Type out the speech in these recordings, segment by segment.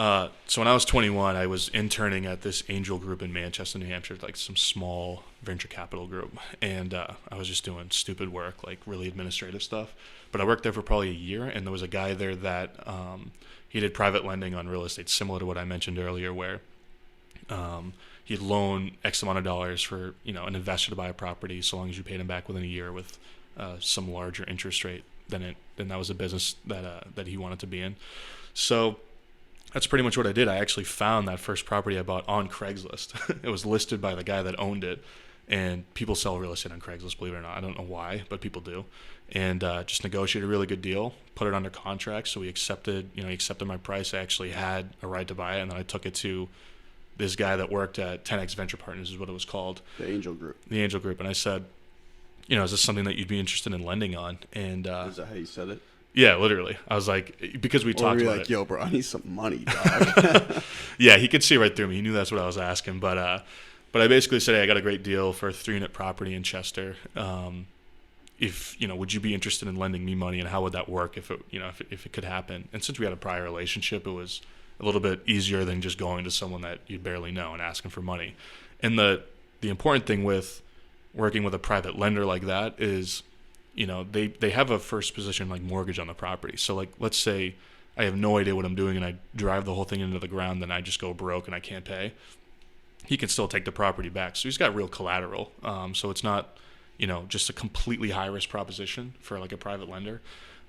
So when I was 21, I was interning at this angel group in Manchester, New Hampshire, like some small venture capital group. And I was just doing stupid work, like really administrative stuff. But I worked there for probably a year, and there was a guy there that he did private lending on real estate, similar to what I mentioned earlier, where he'd loan X amount of dollars for an investor to buy a property, so long as you paid him back within a year with some larger interest rate. Then that was a business that he wanted to be in. So that's pretty much what I did. I actually found that first property I bought on Craigslist. It was listed by the guy that owned it, and people sell real estate on Craigslist, believe it or not. I don't know why, but people do. And just negotiated a really good deal, put it under contract. So he accepted my price. I actually had a right to buy it, and then I took it to this guy that worked at Tenants Venture Partners, is what it was called. The Angel Group. The Angel Group. And I said, is this something that you'd be interested in lending on? And is that how you said it? Yeah, literally. I was like, because we talked about it. Yo, bro, I need some money, dog. Yeah, he could see right through me. He knew that's what I was asking. But I basically said, hey, I got a great deal for a 3-unit property in Chester. Would you be interested in lending me money, and how would that work if it could happen? And since we had a prior relationship, it was a little bit easier than just going to someone that you barely know and asking for money. And the important thing with working with a private lender like that is, they have a first position like mortgage on the property. So like, let's say I have no idea what I'm doing and I drive the whole thing into the ground, then I just go broke and I can't pay. He can still take the property back. So he's got real collateral. So it's not, just a completely high risk proposition for like a private lender.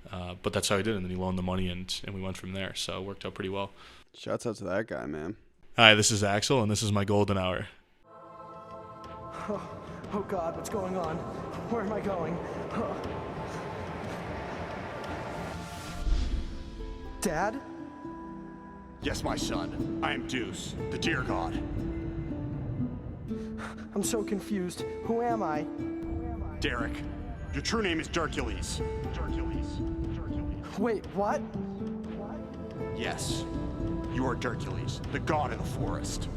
But that's how he did it. And then he loaned the money and we went from there. So it worked out pretty well. Shouts out to that guy, man. Hi, this is Axel, and this is my golden hour. Oh God, what's going on? Where am I going? Dad? Yes, my son. I am Deuce, the deer god. I'm so confused. Who am I? Derek. Your true name is Darkules. Wait, what? Yes. You are Darkules, the god of the forest.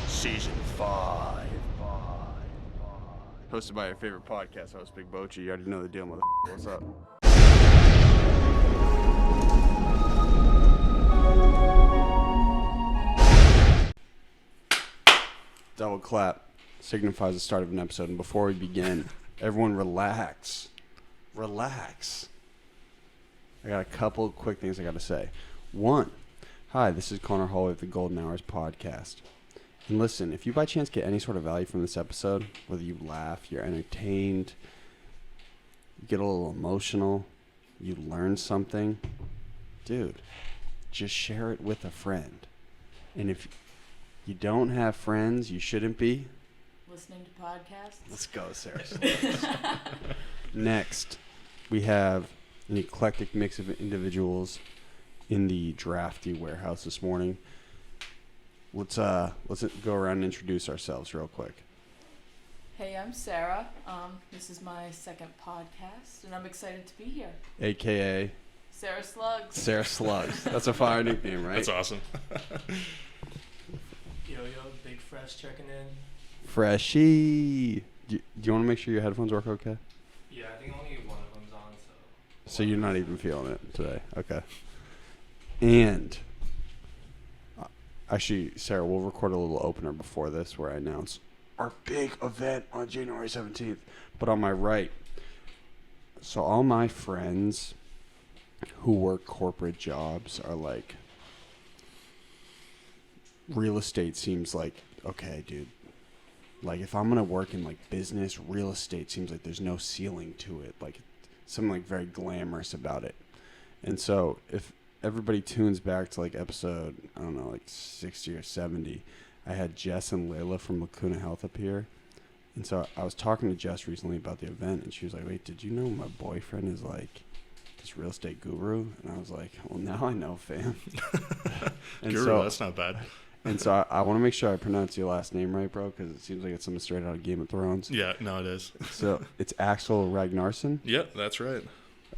Season 5. Hosted by your favorite podcast host, Big Bochi. You already know the deal, mother. What's up? Double clap signifies the start of an episode. And before we begin, everyone relax. Relax. I got a couple of quick things I got to say. One, hi, this is Connor Hall of the Golden Hours podcast. And listen, if you by chance get any sort of value from this episode, whether you laugh, you're entertained, you get a little emotional, you learn something, dude, just share it with a friend. And if you don't have friends, you shouldn't be listening to podcasts. Let's go, Sarah. Next, we have an eclectic mix of individuals in the drafty warehouse this morning. Let's go around and introduce ourselves real quick. Hey, I'm Sarah. This is my second podcast, and I'm excited to be here. AKA Sarah Slugs. Sarah Slugs. That's a fire nickname, right? That's awesome. Yo, Big Fresh checking in. Freshie. Do you want to make sure your headphones work okay? Yeah, I think only one of them's on, so. So you're not even feeling it today. Okay. And actually, Sarah, we'll record a little opener before this where I announce our big event on January 17th. But on my right, so all my friends who work corporate jobs are like, real estate seems like, okay, dude, like if I'm going to work in like business, real estate seems like there's no ceiling to it. Like something like very glamorous about it. And so if everybody tunes back to like episode, I don't know, like 60 or 70, I had Jess and Layla from Lacuna Health up here. And so I was talking to Jess recently about the event, and she was like, wait, did you know my boyfriend is like this real estate guru? And I was like, well, now I know, fam. And Guru, so, that's not bad. And so I want to make sure I pronounce your last name right, bro, because it seems like it's something straight out of Game of Thrones. Yeah, no, it is. So it's Axel Ragnarrson? Yep, that's right.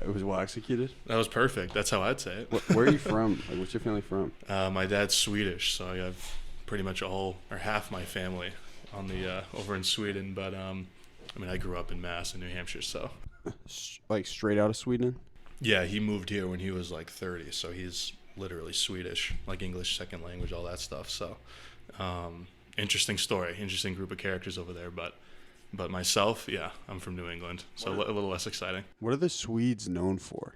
It was well executed? That was perfect. That's how I'd say it. Where are you from? Like, what's your family from? My dad's Swedish, so I have pretty much all or half my family on the over in Sweden. But I grew up in Mass in New Hampshire, so Like straight out of Sweden? Yeah, he moved here when he was like 30, so he's literally Swedish, like English second language, all that stuff. So, interesting story, interesting group of characters over there. But myself, yeah, I'm from New England, so a little less exciting. What are the Swedes known for?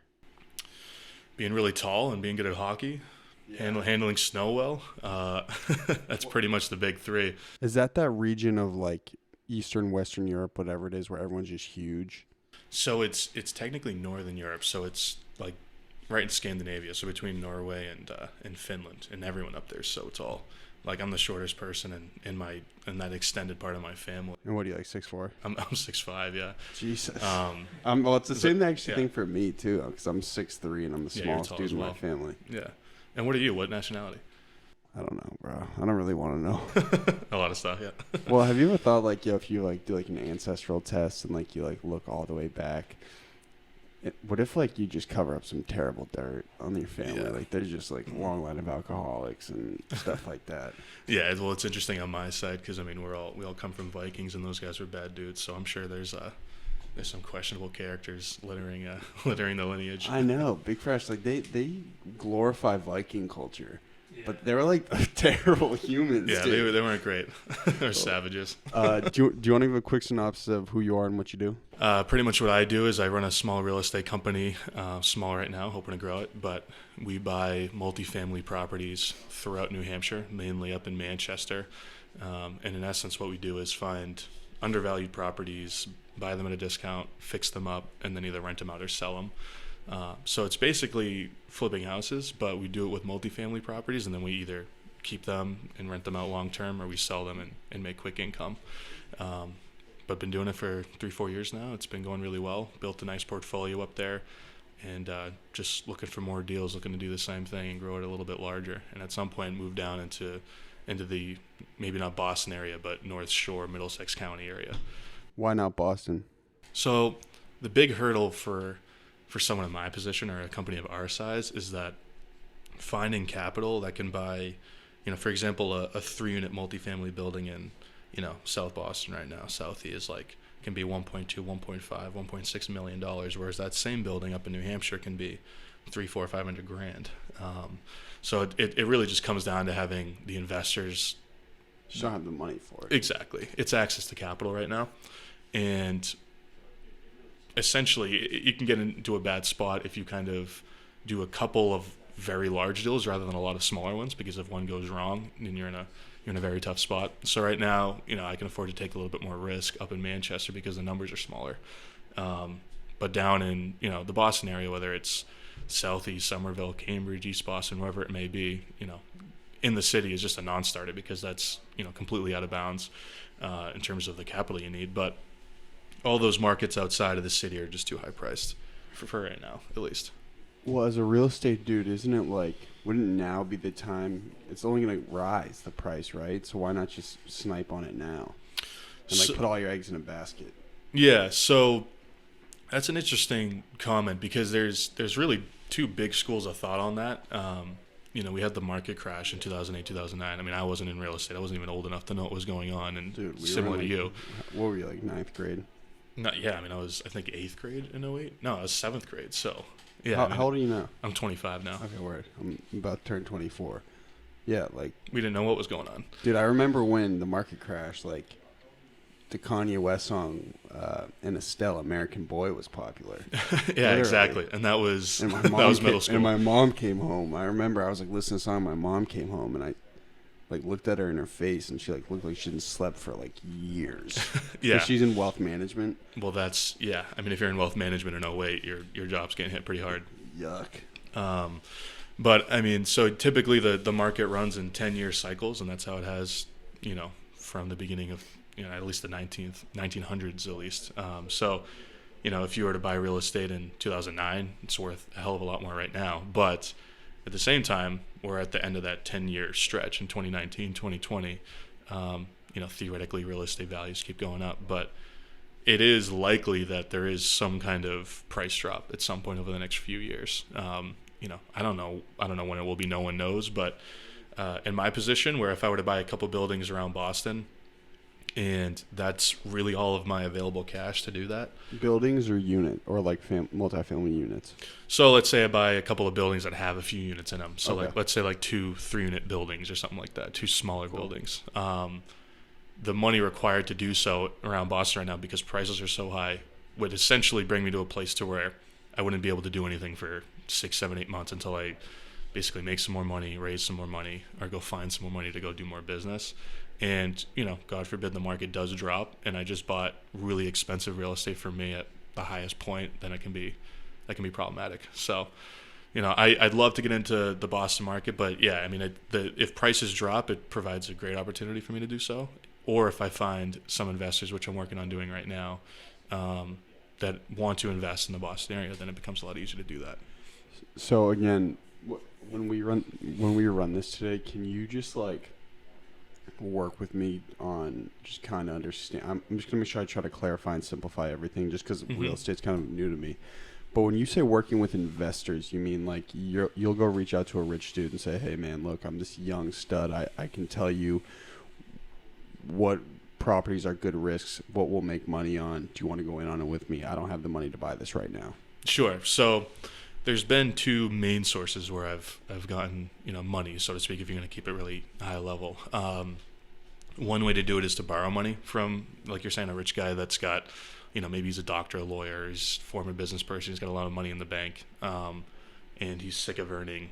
Being really tall and being good at hockey, handling snow well. That's pretty much the big three. Is that region of like Eastern, Western Europe, whatever it is, where everyone's just huge? So it's technically Northern Europe, so it's like right in Scandinavia, so between Norway and Finland, and everyone up there. So it's all like I'm the shortest person in that extended part of my family. And what are you, like 6'4"? I'm 6'5", yeah. Jesus. Well, well, it's the same thing for me too, because I'm 6'3" and I'm the you're smallest tall dude as in my well. family. Yeah. And what are you? What nationality? I don't know, bro. I don't really want to know. A lot of stuff, yeah. Well, have you ever thought like, if you like do like an ancestral test and like you like look all the way back, what if like you just cover up some terrible dirt on your family? Yeah. Like there's just like a long line of alcoholics and stuff like that. Yeah, well, it's interesting on my side because I mean we all come from Vikings and those guys were bad dudes, so I'm sure there's some questionable characters littering the lineage. I know, Big Fresh. Like they glorify Viking culture. Yeah. But they were like terrible humans. Yeah, dude. they weren't great. They're savages. Do you want to give a quick synopsis of who you are and what you do? Pretty much what I do is I run a small real estate company, small right now, hoping to grow it. But we buy multifamily properties throughout New Hampshire, mainly up in Manchester. And in essence, what we do is find undervalued properties, buy them at a discount, fix them up, and then either rent them out or sell them. So it's basically flipping houses, but we do it with multifamily properties, and then we either keep them and rent them out long term, or we sell them and make quick income. But been doing it for 3-4 years now. It's been going really well. Built a nice portfolio up there, and just looking for more deals, looking to do the same thing and grow it a little bit larger. And at some point, move down into the maybe not Boston area, but North Shore, Middlesex County area. Why not Boston? So the big hurdle for someone in my position or a company of our size is that finding capital that can buy, for example, a 3-unit multifamily building in, South Boston right now, Southie is like, can be 1.2, 1.5, 1.6 million dollars, whereas that same building up in New Hampshire can be 300, 400, 500 grand. So it really just comes down to having the investors. Just don't have the money for it. Exactly. It's access to capital right now. And essentially, you can get into a bad spot if you kind of do a couple of very large deals rather than a lot of smaller ones, because if one goes wrong, then you're in a very tough spot. So right now, I can afford to take a little bit more risk up in Manchester because the numbers are smaller. But down in the Boston area, whether it's Southeast, Somerville, Cambridge, East Boston, wherever it may be, in the city is just a non-starter because that's completely out of bounds in terms of the capital you need. But all those markets outside of the city are just too high priced for right now, at least. Well, as a real estate dude, isn't it like, wouldn't now be the time? It's only going to rise the price, right? So why not just snipe on it now and put all your eggs in a basket? Yeah, so that's an interesting comment because there's really two big schools of thought on that. We had the market crash in 2008, 2009. I mean, I wasn't in real estate. I wasn't even old enough to know what was going on. And dude, similar to you. What were you, like 9th grade? I was, I think, 8th grade in 2008. No, I was 7th grade. So, yeah. How old are you now? I'm 25 now. Okay, word. I'm about to turn 24. Yeah, like. We didn't know what was going on. Dude, I remember when the market crashed, like, the Kanye West song, and Estelle, American Boy, was popular. Yeah, literally. Exactly. And that was, and that was middle school. And my mom came home. I remember I was, like, listening to a song. My mom came home, and I, like, looked at her in her face, and she, like, looked like she hadn't slept for, like, years. Yeah. She's in wealth management. Well, that's, yeah. I mean, if you're in wealth management in 2008, your job's getting hit pretty hard. Yuck. But, I mean, so typically the market runs in 10-year cycles, and that's how it has, from the beginning of, at least the 1900s at least. So, if you were to buy real estate in 2009, it's worth a hell of a lot more right now. But at the same time, we're at the end of that 10-year stretch in 2019, 2020. Theoretically, real estate values keep going up, but it is likely that there is some kind of price drop at some point over the next few years. I don't know when it will be. No one knows. But in my position, where if I were to buy a couple buildings around Boston, And that's really all of my available cash to do that. Buildings or unit or like multifamily units? So let's say I buy a couple of buildings that have a few units in them. So Okay. like let's say like 2 3-unit buildings or something like that, 2 smaller buildings. The money required to do so around Boston right now, because prices are so high, would essentially bring me to a place to where I wouldn't be able to do anything for 6, 7, 8 months until I basically make some more money, raise some more money, or go find some more money to go do more business. And, God forbid the market does drop and I just bought really expensive real estate for me at the highest point, then that can be problematic. So, I'd love to get into the Boston market, but yeah, I mean, if prices drop, it provides a great opportunity for me to do so. Or if I find some investors, which I'm working on doing right now, that want to invest in the Boston area, then it becomes a lot easier to do that. So again, when we run this today, can you just like work with me on just kind of understand? I'm just gonna make sure I try to clarify and simplify everything, just because real estate's kind of new to me. But when you say working with investors, you mean like you'll go reach out to a rich dude and say, hey man, look, I'm this young stud. I can tell you what properties are good risks, what we'll make money on. Do you want to go in on it with me? I don't have the money to buy this right now. Sure. So there's been 2 main sources where I've gotten money, so to speak, if you're going to keep it really high level. One way to do it is to borrow money from, like you're saying, a rich guy that's got, maybe he's a doctor, a lawyer, he's a former business person, he's got a lot of money in the bank, and he's sick of earning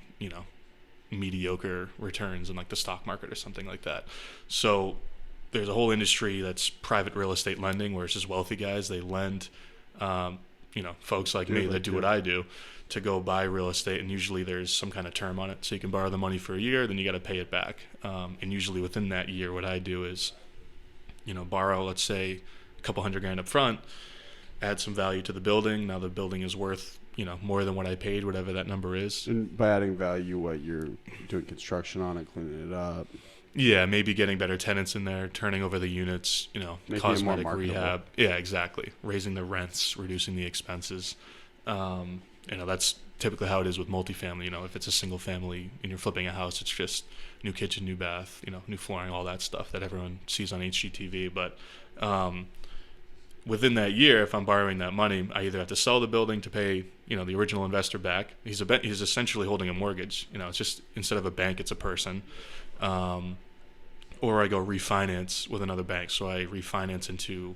mediocre returns in like the stock market or something like that. So there's a whole industry that's private real estate lending, where it's just wealthy guys. They lend, folks like me that do what I do, to go buy real estate, and usually there's some kind of term on it. So you can borrow the money for a year, then you got to pay it back. And usually within that year, what I do is, borrow, let's say, a couple $100,000 up front, add some value to the building. Now the building is worth, more than what I paid, whatever that number is. And by adding value, what you're doing construction on it, cleaning it up. Yeah, maybe getting better tenants in there, turning over the units, Making cosmetic it more marketable. rehab. Yeah, exactly. Raising the rents, reducing the expenses. That's typically how it is with multifamily. If it's a single family and you're flipping a house, it's just new kitchen, new bath, new flooring, all that stuff that everyone sees on HGTV. But within that year, if I'm borrowing that money, I either have to sell the building to pay, the original investor back. He's essentially holding a mortgage. It's just, instead of a bank, it's a person. Or I go refinance with another bank. So I refinance into,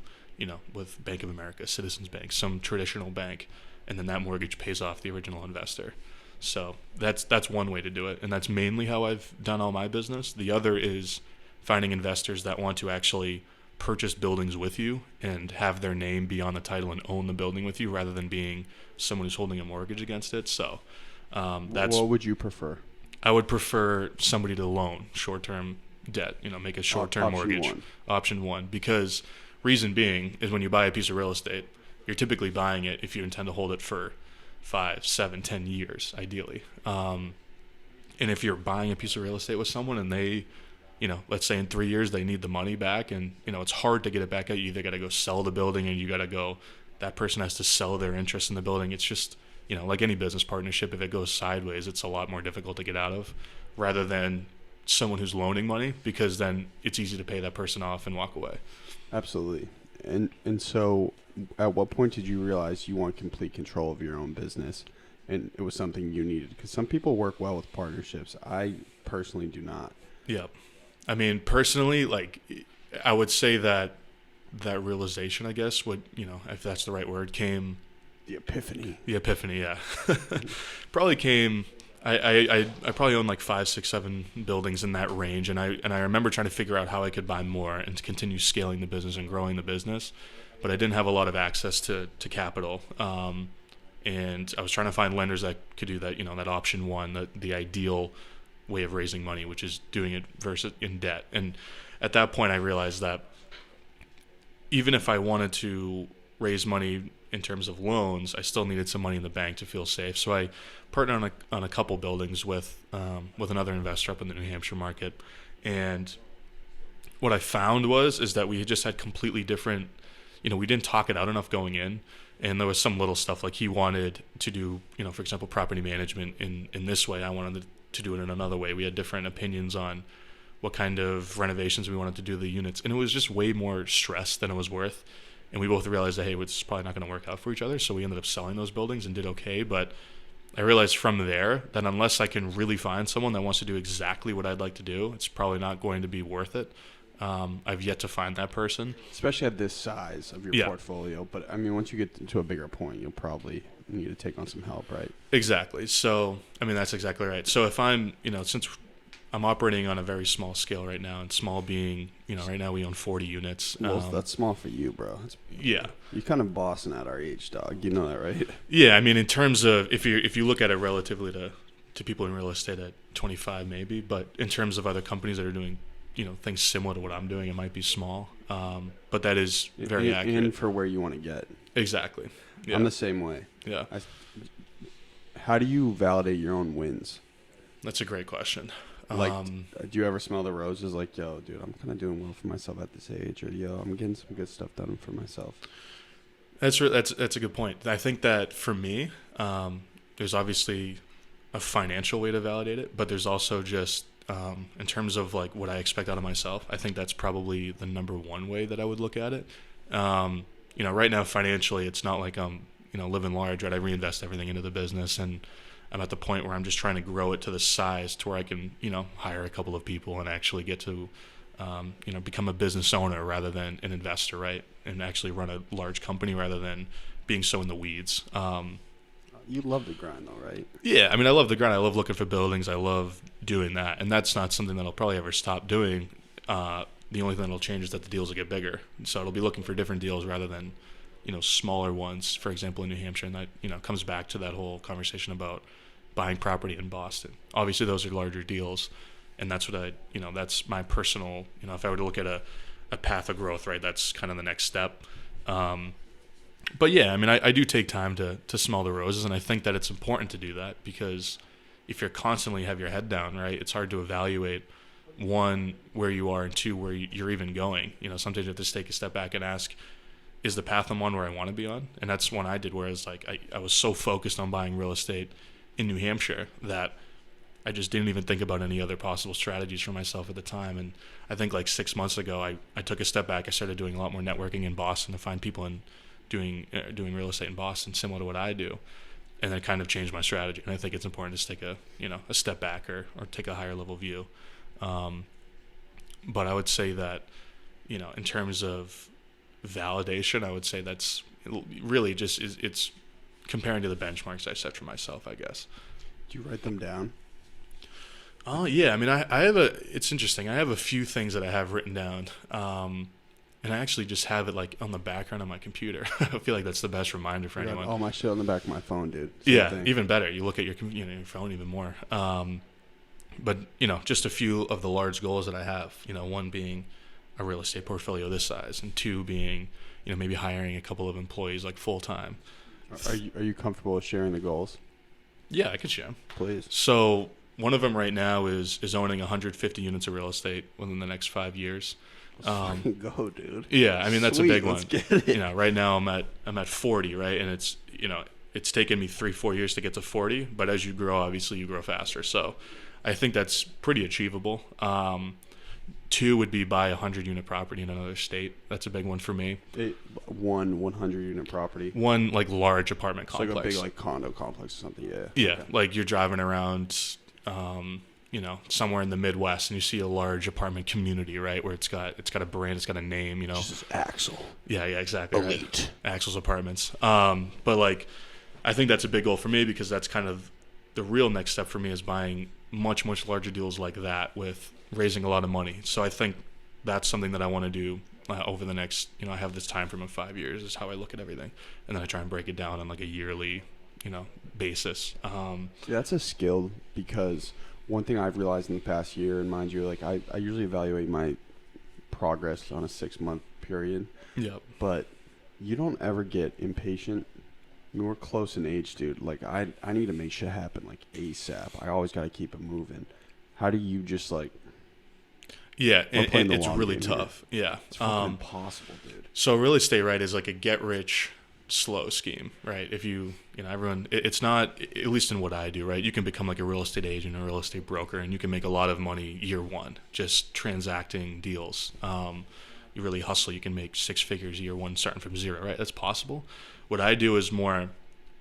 with Bank of America, Citizens Bank, some traditional bank, and then that mortgage pays off the original investor. So that's one way to do it, and that's mainly how I've done all my business. The other is finding investors that want to actually purchase buildings with you and have their name be on the title and own the building with you, rather than being someone who's holding a mortgage against it. So that's what would you prefer? I would prefer somebody to loan short-term debt, make a short-term mortgage. Option one. Because reason being is when you buy a piece of real estate, you're typically buying it if you intend to hold it for 5, 7, 10 years, ideally. And if you're buying a piece of real estate with someone and they, let's say in 3 years they need the money back, and, it's hard to get it back out. You either got to go sell the building, and you got to go, that person has to sell their interest in the building. It's just, like any business partnership, if it goes sideways, it's a lot more difficult to get out of, rather than someone who's loaning money, because then it's easy to pay that person off and walk away. Absolutely. And so at what point did you realize you want complete control of your own business and it was something you needed? Because some people work well with partnerships. I personally do not. Yeah. I mean, personally, like, I would say that realization, I guess, would, if that's the right word, came... The epiphany, yeah. Probably came... I probably own like 5, 6, 7 buildings in that range, and I remember trying to figure out how I could buy more and to continue scaling the business and growing the business, but I didn't have a lot of access to capital, and I was trying to find lenders that could do that, that option one, the ideal way of raising money, which is doing it versus in debt. And at that point, I realized that even if I wanted to raise money in terms of loans, I still needed some money in the bank to feel safe. So I partnered on a couple buildings with another investor up in the New Hampshire market. And what I found is that we just had completely different, we didn't talk it out enough going in. And there was some little stuff, like he wanted to do, for example, property management in this way. I wanted to do it in another way. We had different opinions on what kind of renovations we wanted to do to the units. And it was just way more stress than it was worth. And we both realized that, hey, it's probably not going to work out for each other. So we ended up selling those buildings and did okay. But I realized from there that unless I can really find someone that wants to do exactly what I'd like to do, it's probably not going to be worth it. I've yet to find that person. Especially at this size of your portfolio. But, I mean, once you get to a bigger point, you'll probably need to take on some help, right? Exactly. So, I mean, that's exactly right. So if I'm, since I'm operating on a very small scale right now, and small being, right now we own 40 units. Well, that's small for you, bro. Yeah. You're kind of bossing at our age, dog. You know that, right? Yeah, I mean, in terms of if you look at it relatively to people in real estate at 25 maybe, but in terms of other companies that are doing, things similar to what I'm doing, it might be small. But that is very accurate. And for where you want to get. Exactly. Yeah. I'm the same way. Yeah. How do you validate your own wins? That's a great question. Do you ever smell the roses? Like, yo, dude, I'm kind of doing well for myself at this age, or yo, I'm getting some good stuff done for myself. That's a good point. I think that for me, there's obviously a financial way to validate it, but there's also just in terms of like what I expect out of myself. I think that's probably the number one way that I would look at it. Right now financially, it's not like I'm living large. Right, I reinvest everything into the business and I'm at the point where I'm just trying to grow it to the size to where I can, hire a couple of people and actually get to, become a business owner rather than an investor, right? And actually run a large company rather than being so in the weeds. You love the grind though, right? Yeah. I mean, I love the grind. I love looking for buildings. I love doing that. And that's not something that I'll probably ever stop doing. The only thing that'll change is that the deals will get bigger. So it'll be looking for different deals rather than, smaller ones, for example, in New Hampshire. And that, comes back to that whole conversation about buying property in Boston. Obviously, those are larger deals. And that's what that's my personal, if I were to look at a path of growth, right, that's kind of the next step. But yeah, I mean, I do take time to smell the roses. And I think that it's important to do that because if you're constantly have your head down, right, it's hard to evaluate, one, where you are, and two, where you're even going. Sometimes you have to take a step back and ask, is the path I'm on where I want to be on? And that's one I did, whereas like I was so focused on buying real estate in New Hampshire that I just didn't even think about any other possible strategies for myself at the time. And I think like 6 months ago, I took a step back. I started doing a lot more networking in Boston to find people and doing real estate in Boston similar to what I do. And then kind of changed my strategy. And I think it's important to take a step back or take a higher level view. But I would say that, in terms of validation, I would say that's really just it's comparing to the benchmarks I set for myself, I guess. Do you write them down? Oh yeah, I mean, it's interesting. I have a few things that I have written down, and I actually just have it like on the background of my computer. I feel like that's the best reminder for anyone. All my shit on the back of my phone, dude. Same thing. Even better. You look at your your phone even more. But just a few of the large goals that I have. One being a real estate portfolio this size, and two being maybe hiring a couple of employees like full time. Are you comfortable with sharing the goals? Yeah, I can share them. Please. So one of them right now is owning 150 units of real estate within the next 5 years. Go, dude. Yeah, I mean that's a big one. Let's get it. Right now I'm at 40, right, and it's taken me 3-4 years to get to 40. But as you grow, obviously you grow faster. So I think that's pretty achievable. Two would be buy a 100-unit property in another state. That's a big one for me. One 100-unit property. One like large apartment It's complex. like a big like condo complex or something. Yeah. Yeah, Okay. like you're driving around, somewhere in the Midwest, and you see a large apartment community, right, where it's got a brand, it's got a name, This is Axel. Yeah, exactly. Elite. Right. Axel's Apartments. But like, I think that's a big goal for me because that's kind of the real next step for me is buying much, much larger deals like that with raising a lot of money. So I think that's something that I want to do over the next, I have this time frame of 5 years is how I look at everything. And then I try and break it down on like a yearly, basis. That's a skill because one thing I've realized in the past year, and mind you, like I usually evaluate my progress on a 6-month period. Yep. But you don't ever get impatient. I mean, we're close in age, dude. Like I need to make shit happen like ASAP. I always got to keep it moving. How do you just like? Yeah, playing the it's long really game here. tough. Yeah, It's fucking impossible, dude. So real estate, right, is like a get rich slow scheme, right? If everyone, it's not, at least in what I do, right? You can become like a real estate agent or a real estate broker, and you can make a lot of money year one, just transacting deals. You really hustle, you can make 6 figures year one starting from zero, right? That's possible. What I do is more,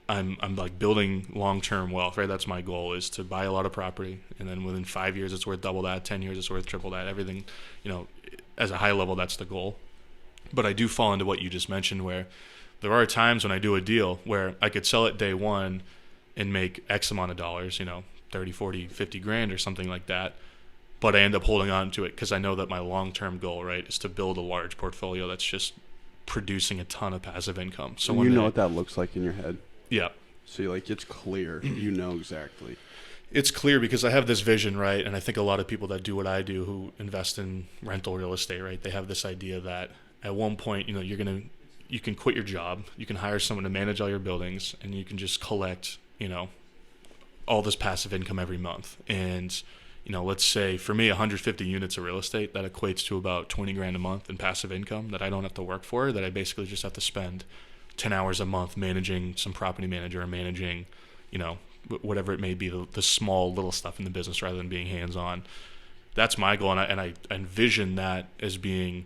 I'm like building long-term wealth, right? That's my goal, is to buy a lot of property, and then within 5 years it's worth double that, 10 years it's worth triple that, everything, as a high level, that's the goal. But I do fall into what you just mentioned, where there are times when I do a deal where I could sell it day one and make X amount of dollars, 30, 40, 50 grand or something like that. But I end up holding on to it because I know that my long-term goal, right, is to build a large portfolio that's just producing a ton of passive income. So you know what that looks like in your head? Yeah. So it's clear. You know exactly. It's clear because I have this vision, right? And I think a lot of people that do what I do, who invest in rental real estate, right, they have this idea that at one point, you can quit your job, you can hire someone to manage all your buildings, and you can just collect, all this passive income every month. And, let's say for me, 150 units of real estate, that equates to about 20 grand a month in passive income that I don't have to work for, that I basically just have to spend 10 hours a month managing some property manager or managing, whatever it may be, the small little stuff in the business rather than being hands-on. That's my goal, and I envision that as being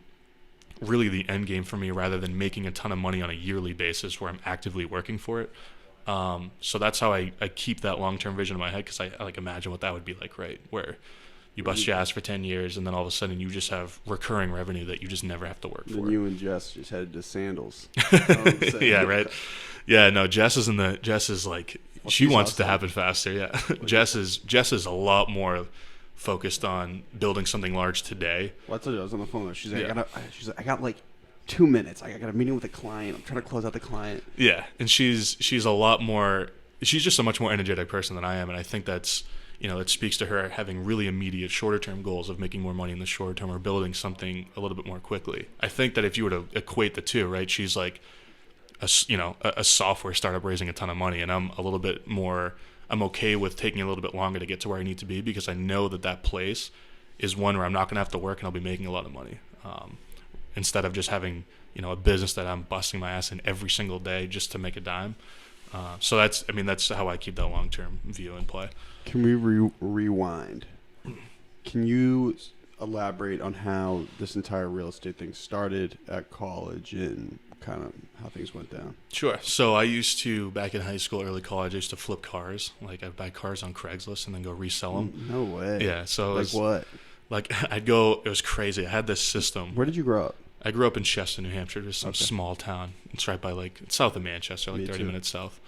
really the end game for me, rather than making a ton of money on a yearly basis where I'm actively working for it. So that's how I keep that long-term vision in my head, because I imagine what that would be like, right? Where you bust your ass for 10 years and then all of a sudden you just have recurring revenue that you just never have to work for. Then you and Jess just headed to sandals. Yeah, right. Yeah, no, Jess is like, she wants it to happen faster. Yeah. Jess is a lot more focused on building something large today. Well, I told you I was on the phone with her. She's like, Yeah. I got like 2 minutes. I got a meeting with a client. I'm trying to close out the client. Yeah, and she's a lot more. She's just a much more energetic person than I am, and I think that's it speaks to her having really immediate, shorter term goals of making more money in the short term or building something a little bit more quickly. I think that if you were to equate the two, right, she's like a software startup raising a ton of money, and I'm a little bit more. I'm okay with taking a little bit longer to get to where I need to be, because I know that place is one where I'm not going to have to work and I'll be making a lot of money, instead of just having a business that I'm busting my ass in every single day just to make a dime. So that's how I keep that long-term view in play. Can we rewind? Can you elaborate on how this entire real estate thing started at college and kind of how things went down? Sure. So I used to, back in high school, early college, I used to flip cars. Like, I'd buy cars on Craigslist and then go resell them. No way. Yeah. So what? Like, I'd go, it was crazy. I had this system. Where did you grow up? I grew up in Manchester, New Hampshire, just some small town. It's right by it's south of Manchester, like 30 minutes south.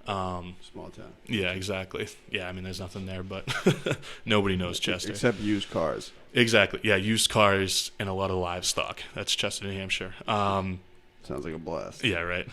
Small town. Yeah, exactly. Yeah, there's nothing there, but nobody knows Chester. Except used cars. Exactly. Yeah, used cars and a lot of livestock. That's Chester, New Hampshire. Sounds like a blast. Yeah, right.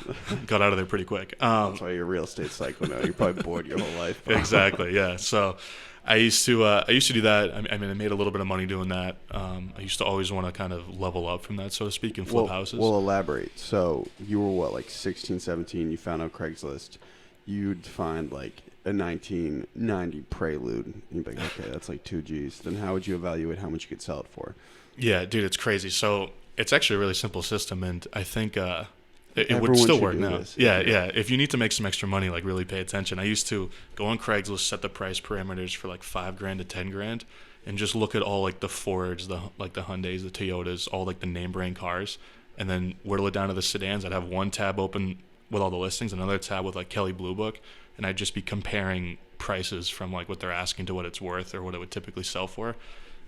Got out of there pretty quick. That's why you're a real estate psycho now. You're probably bored your whole life. Exactly. Yeah. So I used to do that. I made a little bit of money doing that. I used to always want to kind of level up from that, so to speak, and flip houses. We'll elaborate. So you were what, like 16, 17? You found out Craigslist. You'd find like a 1990 Prelude. And you'd be like, okay, that's like 2 G's. Then how would you evaluate how much you could sell it for? Yeah, dude, it's crazy. So it's actually a really simple system, and I think it would still work now. Yeah. If you need to make some extra money, like, really pay attention. I used to go on Craigslist, set the price parameters for like $5,000 to $10,000, and just look at all like the Fords, the Hyundais, the Toyotas, all like the name brand cars, and then whittle it down to the sedans. I'd have one tab open with all the listings, another tab with like Kelley Blue Book, and I'd just be comparing prices from like what they're asking to what it's worth or what it would typically sell for.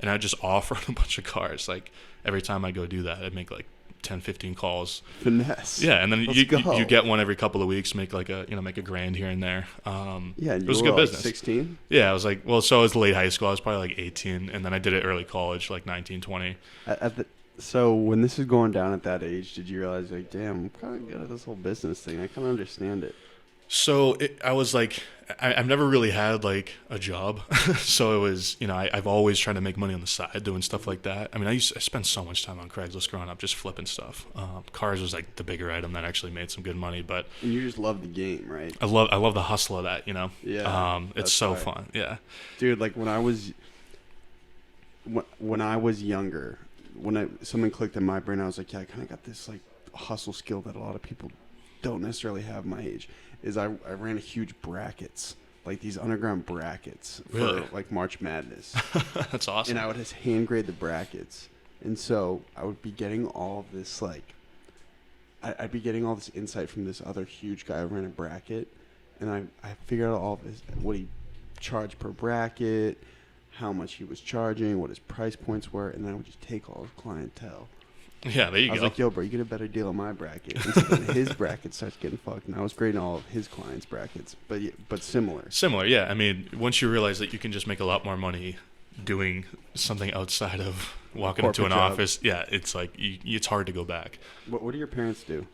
And I'd just offer a bunch of cars. Like, every time I go do that, I'd make like 10, 15 calls. Finesse. Yeah, and then you get one every couple of weeks, make like make a grand here and there. Yeah, and it was a good business. 16? Yeah, I was like, so I was late high school. I was probably like 18, and then I did it early college, like 19, 20. So when this is going down at that age, did you realize, like, damn, I'm kind of good at this whole business thing. I kind of understand it. So I was like, I've never really had like a job. So it was, I've always tried to make money on the side doing stuff like that. I spent so much time on Craigslist growing up just flipping stuff. Cars was like the bigger item that actually made some good money, but. And you just love the game, right? I love the hustle of that, Yeah. It's so fun. Yeah. Dude, like when I was younger, something clicked in my brain, I was like, yeah, I kind of got this like hustle skill that a lot of people don't necessarily have my age, is I ran huge brackets, like these underground brackets Really? for like March Madness. That's awesome. And I would just hand grade the brackets. And so I would be getting all of this, like, I'd be getting all this insight from this other huge guy who ran a bracket. And I figured out all of his, what he charged per bracket, how much he was charging, what his price points were. And then I would just take all his clientele. Yeah, there you I was go. like, yo, bro, you get a better deal on my bracket. And so then his bracket starts getting fucked. And I was grading all of his clients' brackets, but similar. Similar, yeah. I mean, once you realize that you can just make a lot more money doing something outside of walking into an Corporate job. office, yeah, it's like it's hard to go back. What do your parents do?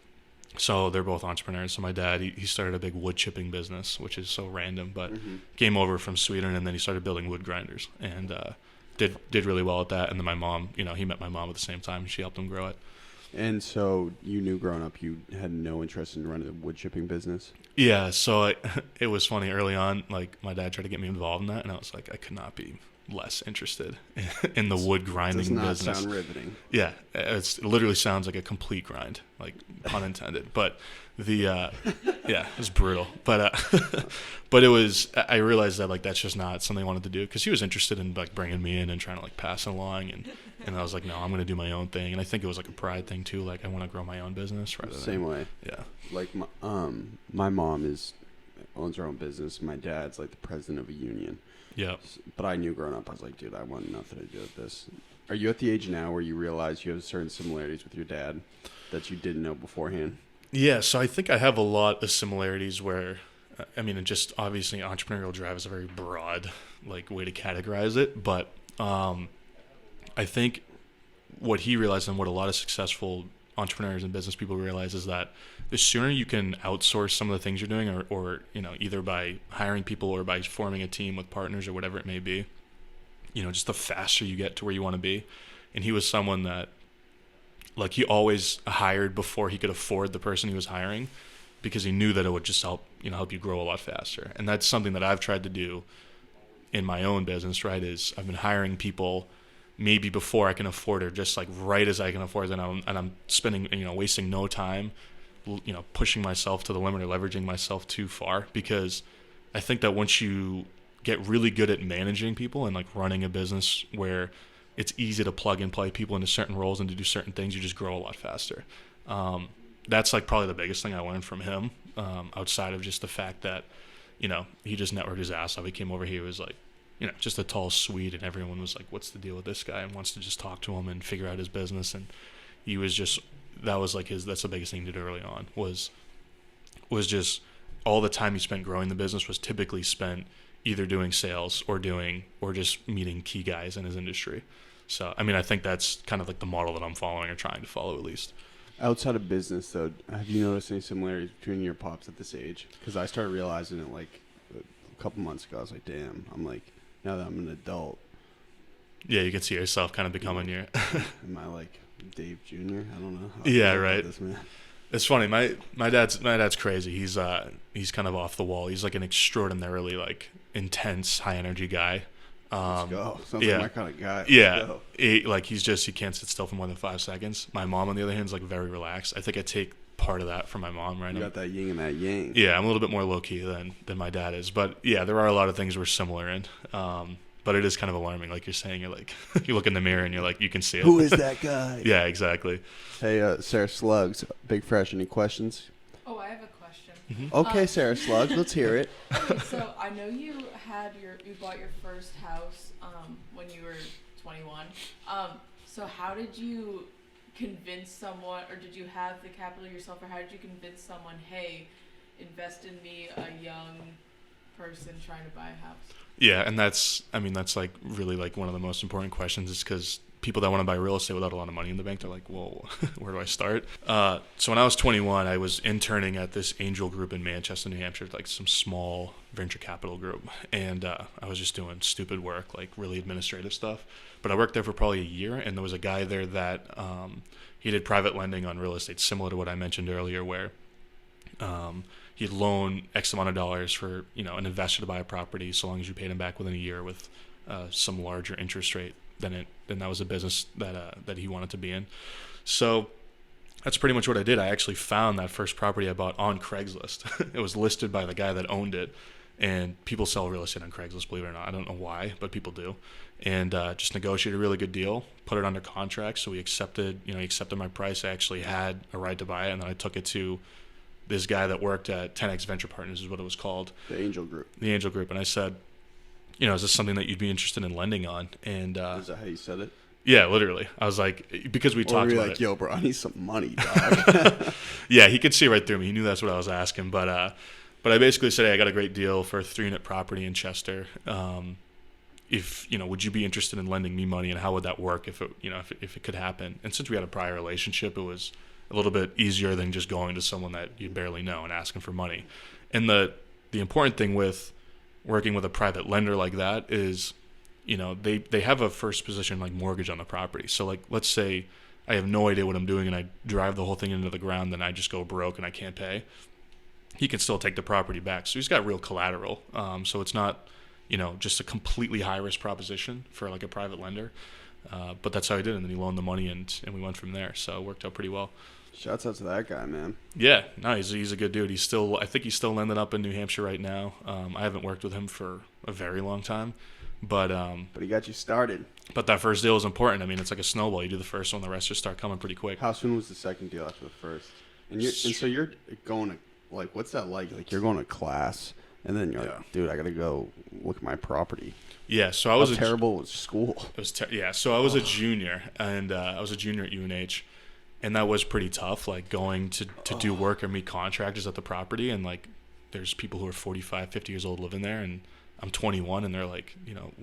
So they're both entrepreneurs. So my dad, he started a big wood chipping business, which is so random, but Mm-hmm. came over from Sweden, and then he started building wood grinders, and did really well at that. And then my mom, he met my mom at the same time, and she helped him grow it. And so you knew growing up you had no interest in running a wood chipping business? Yeah, so it was funny early on. Like my dad tried to get me involved in that, and I was like, I could not be less interested in the wood grinding Does not business. sound riveting. Yeah, it literally sounds like a complete grind, like pun intended. But yeah, it's brutal. But but it was. I realized that like that's just not something I wanted to do, because he was interested in like bringing me in and trying to like pass it along, and I was like, no, I'm gonna do my own thing. And I think it was like a pride thing too. Like I want to grow my own business rather than Same way. Yeah. Like my mom owns her own business. My dad's like the president of a union. Yeah. But I knew growing up, I was like, dude, I want nothing to do with this. Are you at the age now where you realize you have certain similarities with your dad that you didn't know beforehand? Yeah, so I think I have a lot of similarities where, I mean, it just obviously entrepreneurial drive is a very broad like way to categorize it, but I think what he realized and what a lot of successful entrepreneurs and business people realize is that the sooner you can outsource some of the things you're doing, or either by hiring people or by forming a team with partners or whatever it may be, just the faster you get to where you want to be. And he was someone that, like, he always hired before he could afford the person he was hiring, because he knew that it would just help you grow a lot faster. And that's something that I've tried to do in my own business, right? Is I've been hiring people maybe before I can afford it, or just like right as I can afford it, and I'm spending, wasting no time, pushing myself to the limit or leveraging myself too far, because I think that once you get really good at managing people and like running a business where it's easy to plug and play people into certain roles and to do certain things, you just grow a lot faster. That's like probably the biggest thing I learned from him, outside of just the fact that, he just networked his ass off. He came over here, was like, just a tall Swede, and everyone was like, what's the deal with this guy, and wants to just talk to him and figure out his business. And he was just, that's the biggest thing he did early on, was just all the time he spent growing the business was typically spent either doing sales or just meeting key guys in his industry. So, I mean, I think that's kind of like the model that I'm following, or trying to follow at least. Outside of business, though, have you noticed any similarities between your pops at this age? Because I started realizing it like a couple months ago. I was like, damn, I'm like, now that I'm an adult. Yeah, you can see yourself kind of becoming your... Am I like Dave Jr.? I don't know. Yeah, right. This, man. It's funny. My dad's crazy. He's kind of off the wall. He's like an extraordinarily like intense, high energy guy. Let's go. Sounds yeah. like my kind of guy. Let's Yeah, go. he can't sit still for more than 5 seconds. My mom, on the other hand, is like very relaxed. I think I take part of that from my mom, right? You got that yin and that yang. Yeah, I'm a little bit more low key than my dad is, but yeah, there are a lot of things we're similar in. But it is kind of alarming, like you're saying. You're like, you look in the mirror and you're like, you can see it. Who is that guy? Yeah, exactly. Hey, Sarah Slugs, Big Fresh, any questions? Oh, I have a question. Okay, Sarah Slugs, let's hear it. Okay, so I know you bought your first house when you were 21. So how did you convince someone, or did you have the capital yourself, or how did you convince someone, hey, invest in me, a young person trying to buy a house? Yeah, and that's like really like one of the most important questions, is because people that want to buy real estate without a lot of money in the bank, they're like, whoa, where do I start? So when I was 21, I was interning at this angel group in Manchester, New Hampshire, like some small venture capital group. And I was just doing stupid work, like really administrative stuff. But I worked there for probably a year, and there was a guy there that he did private lending on real estate, similar to what I mentioned earlier, where he'd loan X amount of dollars for, an investor to buy a property, so long as you paid him back within a year with some larger interest rate. Then that was a business that he wanted to be in. So That's pretty much what I did. I actually found that first property I bought on Craigslist. It was listed by the guy that owned it, and people sell real estate on Craigslist, believe it or not. I don't know why, but people do. And just negotiated a really good deal, put it under contract. So he accepted my price. I actually had a right to buy it, and then I took it to this guy that worked at Tenants Venture Partners, is what it was called. The Angel Group. The Angel Group. And I said, is this something that you'd be interested in lending on? And Is that how you said it? yeah, literally. I was like, because we talked about it. Yo, bro, I need some money, dog. Yeah, he could see right through me. He knew that's what I was asking. But I basically said, hey, I got a great deal for a 3-unit property in Chester. Would you be interested in lending me money, and how would that work if it could happen? And since we had a prior relationship, it was a little bit easier than just going to someone that you barely know and asking for money. And the important thing with working with a private lender like that is, they have a first position like mortgage on the property. So like, let's say I have no idea what I'm doing and I drive the whole thing into the ground, and I just go broke and I can't pay. He can still take the property back. So he's got real collateral. So it's not, just a completely high risk proposition for like a private lender. But that's how he did it. And then he loaned the money and we went from there. So it worked out pretty well. Shouts out to that guy, man. Yeah, no, he's a good dude. I think he's still ended up in New Hampshire right now. I haven't worked with him for a very long time. But he got you started. But that first deal is important. I mean, it's like a snowball. You do the first one, the rest just start coming pretty quick. How soon was the second deal after the first? And so you're going to, like, what's that like? Like, you're going to class, and then you're like, dude, I got to go look at my property. Yeah, so I was How terrible was school? It was so I was a junior, and I was a junior at UNH, and that was pretty tough, like going to do work or meet contractors at the property, and like there's people who are 45, 50 years old living there, and I'm 21, and they're like,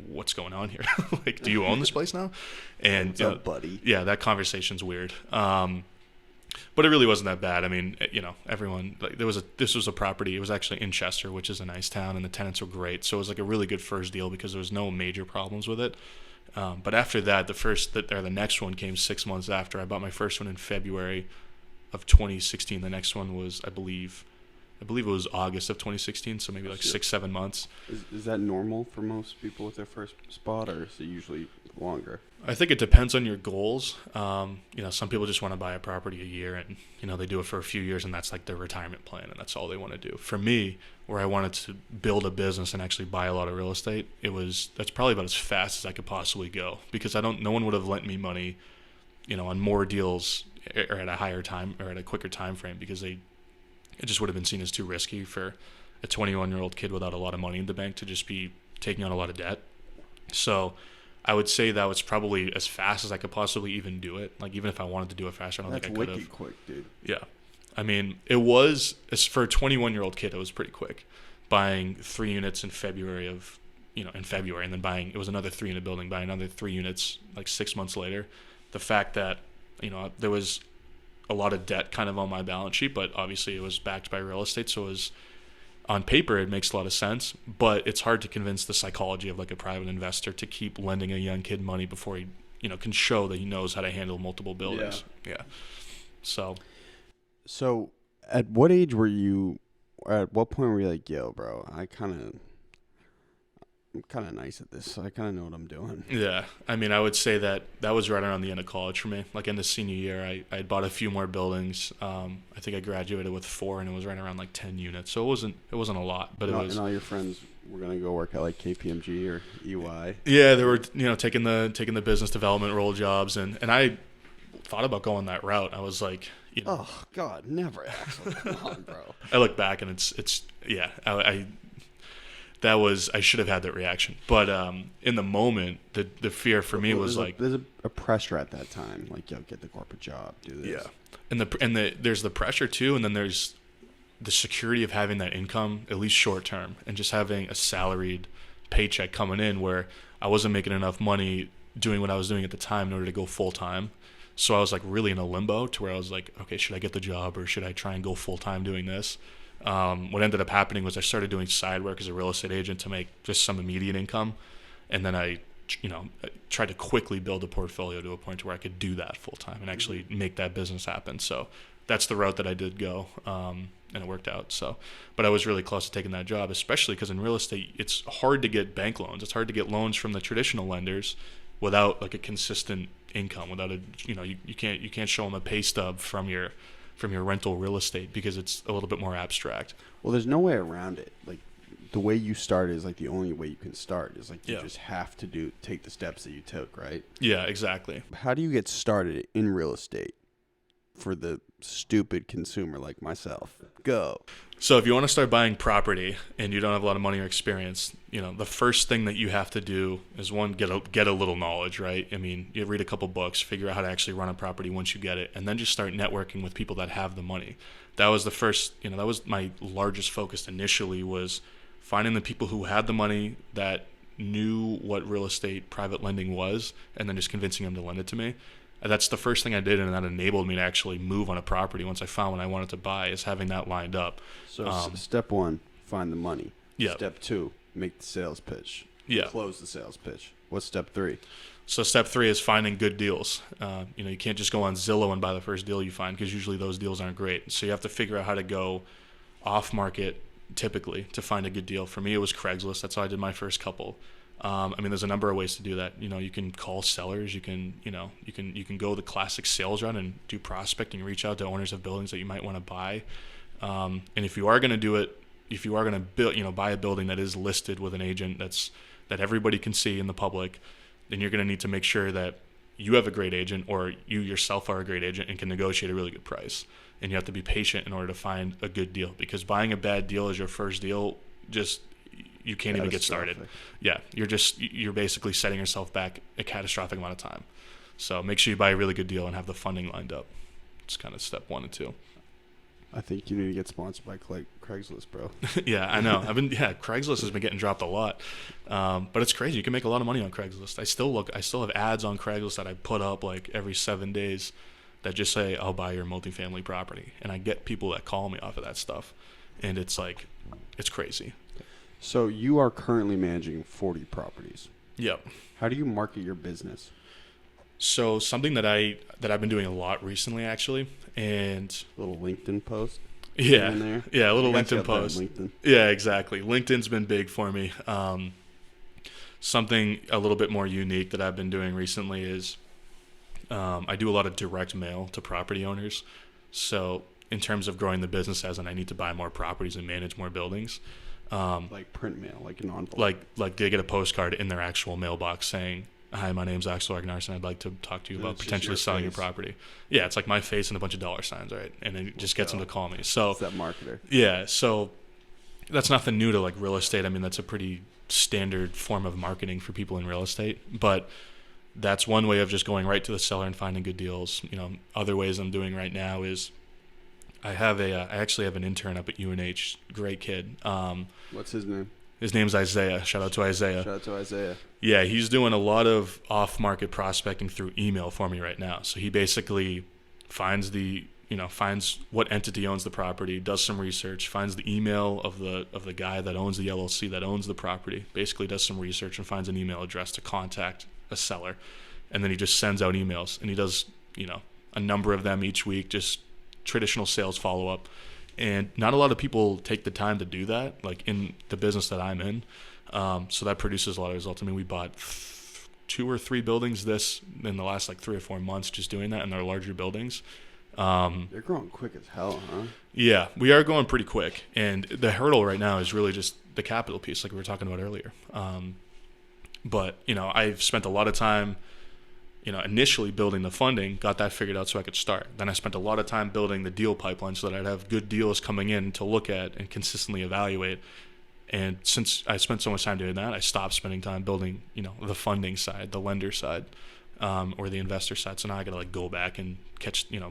what's going on here? Like, do you own this place now? And what's up, buddy? Yeah, that conversation's weird. But it really wasn't that bad. I mean, everyone, like, this was a property. It was actually in Chester, which is a nice town, and the tenants were great. So it was like a really good first deal because there was no major problems with it. But after that, the next one came 6 months after. I bought my first one in February of 2016. The next one was, I believe it was August of 2016, so maybe like 6-7 months. Is that normal for most people with their first spot, or is it usually longer? I think it depends on your goals. Some people just want to buy a property a year, and they do it for a few years, and that's like their retirement plan, and that's all they want to do. For me, where I wanted to build a business and actually buy a lot of real estate, that's probably about as fast as I could possibly go, because no one would have lent me money, on more deals or at a higher time or at a quicker time frame, because it just would have been seen as too risky for a 21-year-old kid without a lot of money in the bank to just be taking on a lot of debt. So I would say that was probably as fast as I could possibly even do it. Like, even if I wanted to do it faster, I don't think I could have. That's wicked quick, dude. Yeah. I mean, it was, for a 21-year-old kid, it was pretty quick. Buying 3 units in February, and then it was another 3-unit building, buying another 3 units like 6 months later. The fact that, there was a lot of debt kind of on my balance sheet, but obviously it was backed by real estate, so it was, on paper, it makes a lot of sense, but it's hard to convince the psychology of like a private investor to keep lending a young kid money before he, can show that he knows how to handle multiple buildings. Yeah. So at what age were you, or at what point were you like, yo, bro, I'm kind of nice at this, so I kind of know what I'm doing? Yeah. I mean, I would say that was right around the end of college for me. Like, in the senior year, I had bought a few more buildings. I think I graduated with 4, and it was right around like 10 units. So it wasn't a lot, but it was. And all your friends were going to go work at like KPMG or EY? Yeah, they were, taking the business development role jobs, and I thought about going that route. I was like, oh God, never, Axel. Come on, bro. I look back, and it's yeah, I should have had that reaction, but in the moment, the fear for me was like, there's a pressure at that time, like, yo, get the corporate job, do this. Yeah, and there's the pressure too, and then there's the security of having that income, at least short term, and just having a salaried paycheck coming in, where I wasn't making enough money doing what I was doing at the time in order to go full time. So I was like really in a limbo to where I was like, okay, should I get the job or should I try and go full time doing this? What ended up happening was I started doing side work as a real estate agent to make just some immediate income. And then I tried to quickly build a portfolio to a point where I could do that full time and actually make that business happen. So that's the route that I did go. And it worked out. So, but I was really close to taking that job, especially because in real estate, it's hard to get bank loans. It's hard to get loans from the traditional lenders without like a consistent income, without a, you can't show them a pay stub from your rental real estate because it's a little bit more abstract. Well, there's no way around it. Like, the way you start is like the only way you can start. Is like you Yeah. just have to take the steps that you took, right? Yeah, exactly. How do you get started in real estate for the stupid consumer like myself? Go. So if you want to start buying property and you don't have a lot of money or experience, the first thing that you have to do is, one, get a little knowledge, right? I mean, you read a couple books, figure out how to actually run a property once you get it, and then just start networking with people that have the money. That was the first, that was my largest focus initially, was finding the people who had the money, that knew what real estate private lending was, and then just convincing them to lend it to me. That's the first thing I did, and that enabled me to actually move on a property once I found what I wanted to buy, is having that lined up. So step one, find the money. Yeah. Step two, make the sales pitch. Yeah. Close the sales pitch. What's step three? So step three is finding good deals. You can't just go on Zillow and buy the first deal you find, because usually those deals aren't great. So you have to figure out how to go off market typically to find a good deal. For me, it was Craigslist. That's how I did my first couple. There's a number of ways to do that. You can call sellers. You can go the classic sales route and do prospecting, reach out to owners of buildings that you might want to buy. And if you are going to do it, if you are going to build, buy a building that is listed with an agent that everybody can see in the public, then you're going to need to make sure that you have a great agent, or you yourself are a great agent and can negotiate a really good price. And you have to be patient in order to find a good deal, because buying a bad deal as your first deal, you can't even get started. Yeah, you're basically setting yourself back a catastrophic amount of time. So make sure you buy a really good deal and have the funding lined up. It's kind of step 1 and 2. I think you need to get sponsored by Craigslist, bro. Yeah, I know. Craigslist has been getting dropped a lot, but it's crazy. You can make a lot of money on Craigslist. I still have ads on Craigslist that I put up like every 7 days that just say, "I'll buy your multifamily property," and I get people that call me off of that stuff, and it's crazy. So you are currently managing 40 properties. Yep. How do you market your business? So something that I've been doing a lot recently, actually, and A little LinkedIn post? yeah, In there? yeah, a little I got you LinkedIn up there on post. LinkedIn. Yeah, exactly. LinkedIn's been big for me. Something a little bit more unique that I've been doing recently is I do a lot of direct mail to property owners. So in terms of growing the business, as in I need to buy more properties and manage more buildings. Like print mail, like an envelope. Like they get a postcard in their actual mailbox saying, "Hi, my name's Axel Ragnarrson. I'd like to talk to you And about it's just potentially your selling your face. property." Yeah, it's like my face and a bunch of dollar signs, right? And it just gets them to call me. So It's that marketer. yeah, so that's nothing new to like real estate. I mean, that's a pretty standard form of marketing for people in real estate. But that's one way of just going right to the seller and finding good deals. Other ways I'm doing right now is I actually have an intern up at UNH, great kid. What's his name? His name's Isaiah. Shout out to Isaiah. Shout out to Isaiah. Yeah, he's doing a lot of off-market prospecting through email for me right now. So he basically finds what entity owns the property, does some research, finds the email of the guy that owns the LLC that owns the property, basically does some research and finds an email address to contact a seller. And then he just sends out emails, and he does, a number of them each week, just traditional sales follow-up. And not a lot of people take the time to do that, like in the business that I'm in. So that produces a lot of results. I mean, we bought 2 or 3 buildings in the last 3 or 4 months just doing that, and they're larger buildings. They're growing quick as hell, huh? Yeah, we are going pretty quick. And the hurdle right now is really just the capital piece, like we were talking about earlier. But, I've spent a lot of time initially building the funding, got that figured out so I could start. Then I spent a lot of time building the deal pipeline so that I'd have good deals coming in to look at and consistently evaluate. And since I spent so much time doing that, I stopped spending time building, the funding side, the lender side, or the investor side. So now I got to go back and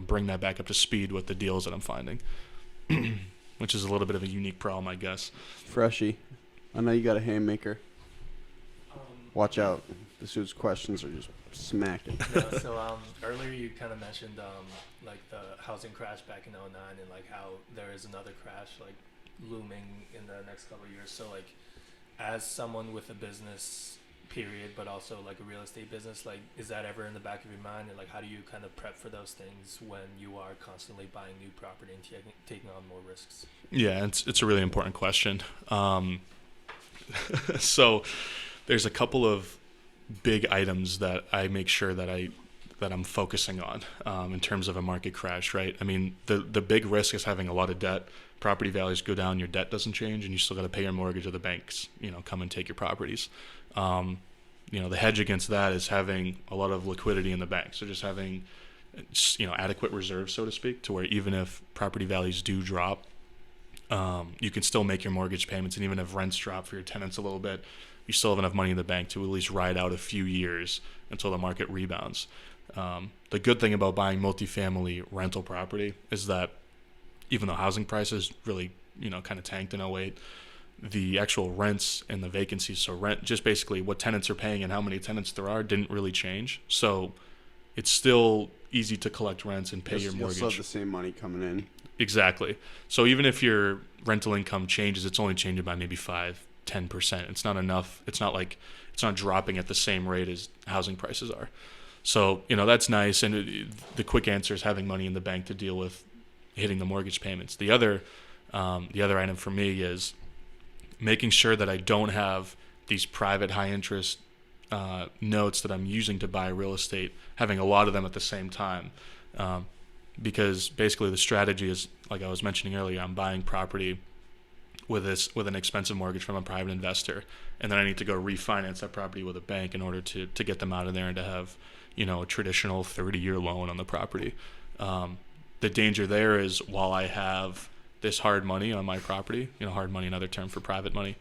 bring that back up to speed with the deals that I'm finding, which is a little bit of a unique problem, I guess. Freshie. I know you got a haymaker. Watch out. This dude's questions are just smacking. Yeah, so earlier you kind of mentioned the housing crash back in 2009 and how there is another crash looming in the next couple of years. So as someone with a business period, but also a real estate business, is that ever in the back of your mind? And how do you kind of prep for those things when you are constantly buying new property and taking on more risks? Yeah, it's a really important question. So there's a couple of big items that I make sure that I'm focusing on in terms of a market crash, right? I mean, the big risk is having a lot of debt. Property values go down, your debt doesn't change, and you still got to pay your mortgage, or the banks, come and take your properties. The hedge against that is having a lot of liquidity in the bank. So just having, adequate reserves, so to speak, to where even if property values do drop, you can still make your mortgage payments, and even if rents drop for your tenants a little bit, you still have enough money in the bank to at least ride out a few years until the market rebounds. The good thing about buying multifamily rental property is that even though housing prices really, kind of tanked in 2008, the actual rents and the vacancies, so rent, just basically what tenants are paying and how many tenants there are, didn't really change. So it's still easy to collect rents and pay your mortgage. You'll still have the same money coming in. Exactly. So even if your rental income changes, it's only changing by maybe 5-10%. It's not enough. It's not dropping at the same rate as housing prices are. So, that's nice. And the quick answer is having money in the bank to deal with hitting the mortgage payments. The other item for me is making sure that I don't have these private high interest notes that I'm using to buy real estate, having a lot of them at the same time. Because basically the strategy is, like I was mentioning earlier, I'm buying property with an expensive mortgage from a private investor, and then I need to go refinance that property with a bank in order to get them out of there and to have, a traditional 30-year loan on the property. The danger there is, while I have this hard money on my property, hard money, another term for private money,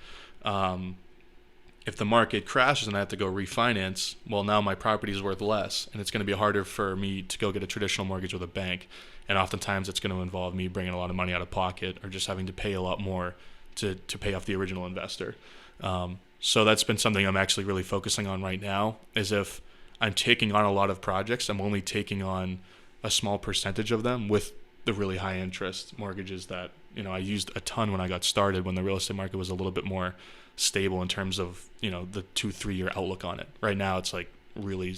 if the market crashes and I have to go refinance, well, now my property is worth less, and it's going to be harder for me to go get a traditional mortgage with a bank. And oftentimes it's going to involve me bringing a lot of money out of pocket, or just having to pay a lot more to pay off the original investor. So that's been something I'm actually really focusing on right now, is if I'm taking on a lot of projects, I'm only taking on a small percentage of them with the really high interest mortgages that, I used a ton when I got started, when the real estate market was a little bit more stable in terms of, the 2-3 year outlook on it. Right now it's like really,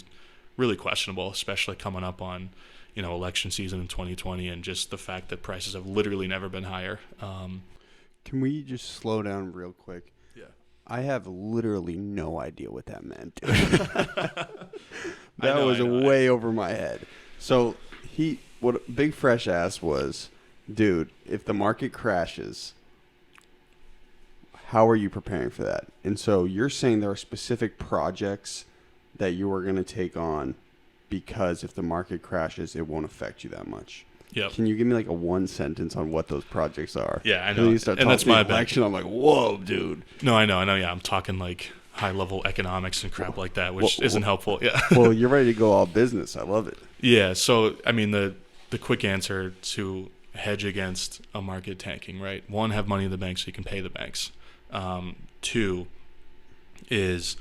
really questionable, especially coming up on, election season in 2020, and just the fact that prices have literally never been higher. Can we just slow down real quick? Yeah. I have literally no idea what that meant. That was way over my head. So what Big Fresh asked was, dude, if the market crashes, how are you preparing for that? And so you're saying there are specific projects that you are going to take on because if the market crashes, it won't affect you that much. Yep. Can you give me like a one sentence on what those projects are? Yeah, I know. And that's my election. I'm like, whoa, dude. No, I know. Yeah, I'm talking like high level economics and crap like that, which isn't helpful. Yeah. Well, you're ready to go all business. I love it. Yeah. So, I mean, the quick answer to hedge against a market tanking, right? One, have money in the bank so you can pay the banks. Two is,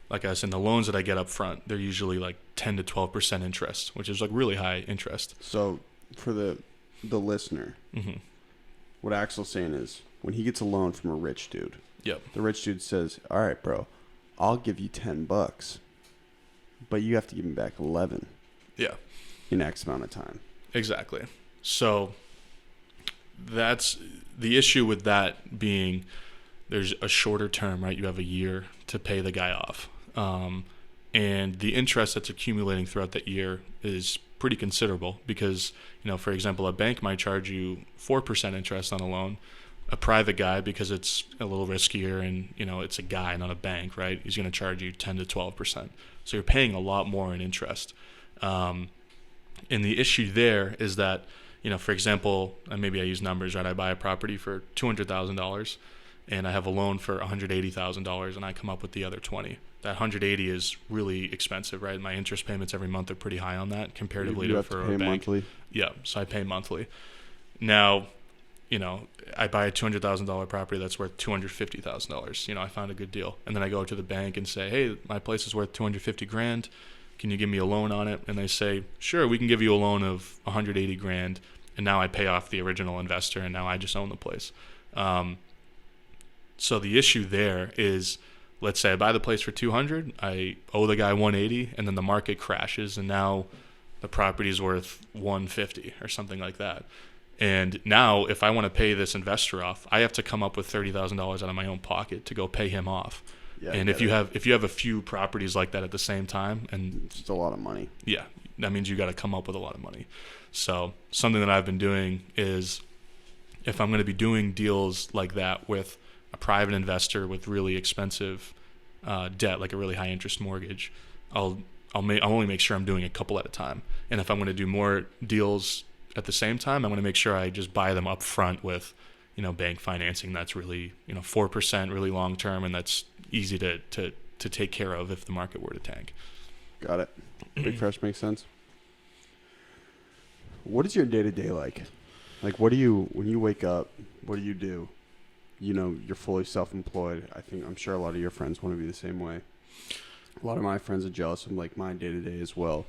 like I said, the loans that I get up front, they're usually like 10 to 12% interest, which is like really high interest. So for the listener, what Axel's saying is, when he gets a loan from a rich dude, the rich dude says, all right, bro, I'll give you $10, but you have to give me back 11 in X amount of time. Exactly. So that's the issue with that being, there's a shorter term, right? You have a year to pay the guy off. And the interest that's accumulating throughout that year is pretty considerable because, for example, a bank might charge you 4% interest on a loan. A private guy, because it's a little riskier and, it's a guy, not a bank, right? He's going to charge you 10 to 12%. So you're paying a lot more in interest. And the issue there is that, for example, and maybe I use numbers, right? I buy a property for $200,000 and I have a loan for $180,000 and I come up with the other 20. That 180 is really expensive, right? My interest payments every month are pretty high on that comparatively you to have for to pay a bank. Monthly. Yeah, so I pay monthly. Now, I buy a $200,000 property that's worth $250,000. I found a good deal, and then I go to the bank and say, "Hey, my place is worth $250,000. Can you give me a loan on it?" And they say, "Sure, we can give you a loan of $180,000." And now I pay off the original investor, and now I just own the place. So the issue there is, let's say I buy the place for $200,000, I owe the guy $180,000, and then the market crashes, and now the property is worth $150,000 or something like that. And now, if I want to pay this investor off, I have to come up with $30,000 out of my own pocket to go pay him off. Yeah, I and get if you have a few properties like that at the same time, and it's just a lot of money. yeah, that means you got to come up with a lot of money. So something that I've been doing is, if I'm going to be doing deals like that with a private investor with really expensive debt, like a really high interest mortgage, I'll only make sure I'm doing a couple at a time. And if I'm going to do more deals at the same time, I'm going to make sure I just buy them up front with, bank financing that's really, 4% really long term, and that's easy to take care of if the market were to tank. Got it. Big Fresh makes sense. What is your day-to-day like? Like, when you wake up, what do you do? You're fully self-employed. I'm sure a lot of your friends want to be the same way. A lot of my friends are jealous of like my day-to-day as well.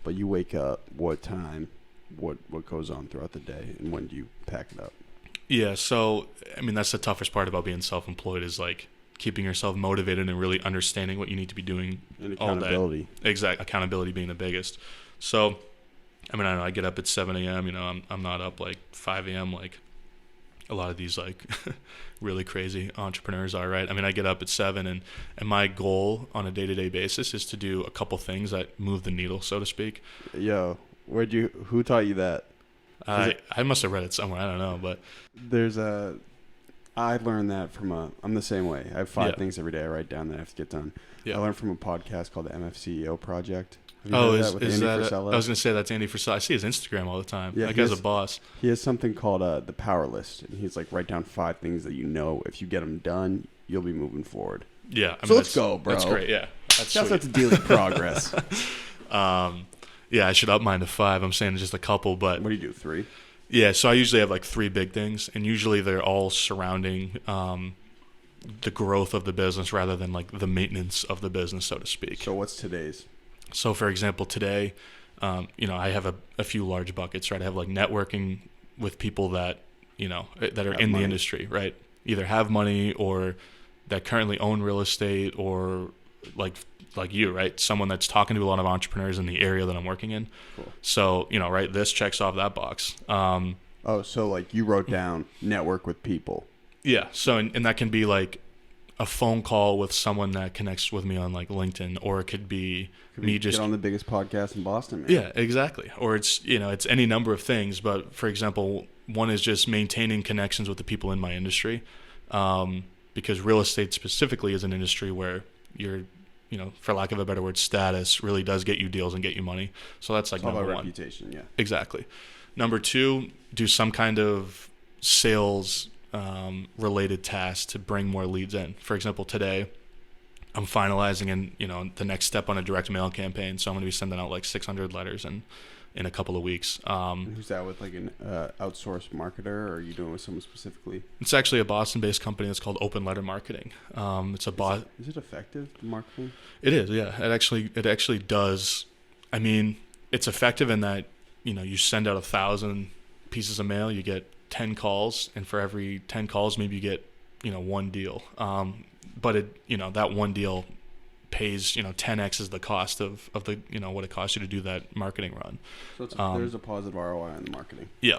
But you wake up, what time, what goes on throughout the day, and when do you pack it up? Yeah, so that's the toughest part about being self-employed, is like keeping yourself motivated and really understanding what you need to be doing And all accountability. day. Exactly, accountability being the biggest. So, I don't know, I get up at 7 a.m. I'm not up like 5 a.m. like a lot of these like really crazy entrepreneurs are, right? I get up at 7, and my goal on a day-to-day basis is to do a couple things that move the needle, so to speak. Yo, who taught you that? I must have read it somewhere. I don't know, but I learned that I'm the same way. I have 5 Yeah. things every day I write down that I have to get done. Yeah. I learned from a podcast called the MFCEO Project. Have you Oh, heard of is with that? Andy I Frisella? was gonna say that's Andy Frisella. I see his Instagram all the time. Yeah, that he guy's has- a boss. He has something called the Power List, and he's like, write down 5 things that if you get them done, you'll be moving forward. Yeah. So let's go, bro. That's great. Yeah. That's Shouts sweet. out to Daily Progress. Yeah, I should up mine to 5. I'm saying just a couple, but What do you do, 3? yeah. So I usually have like 3 big things, and usually they're all surrounding the growth of the business rather than like the maintenance of the business, so to speak. So what's today's? So, for example, today, I have a few large buckets, right? I have like networking with people that, that are Have in money. the industry, right? Either have money or that currently own real estate, or like you, right? Someone that's talking to a lot of entrepreneurs in the area that I'm working in. Cool. So, right, this checks off that box. So like you wrote down network with people. Yeah. So, and that can be like a phone call with someone that connects with me on like LinkedIn, or it could be me just get on the biggest podcast in Boston, man. Yeah, exactly. Or it's it's any number of things. But for example, one is just maintaining connections with the people in my industry, because real estate specifically is an industry where your, for lack of a better word, status really does get you deals and get you money. So that's like It's all number about one. reputation, yeah. Exactly. Number 2, do some kind of sales related task to bring more leads in. For example, today I'm finalizing the next step on a direct mail campaign. So I'm going to be sending out like 600 letters in a couple of weeks. And who's that with, like an outsourced marketer, or are you doing with someone specifically? It's actually a Boston-based company that's called Open Letter Marketing. It's a Is it effective, the marketing? It is, yeah. It actually does. It's effective in that you send out 1,000 pieces of mail, you get 10 calls, and for every 10 calls, maybe you get 1 deal. But that 1 deal pays 10x is the cost of the what it costs you to do that marketing run. So there's a positive ROI on the marketing. Yeah.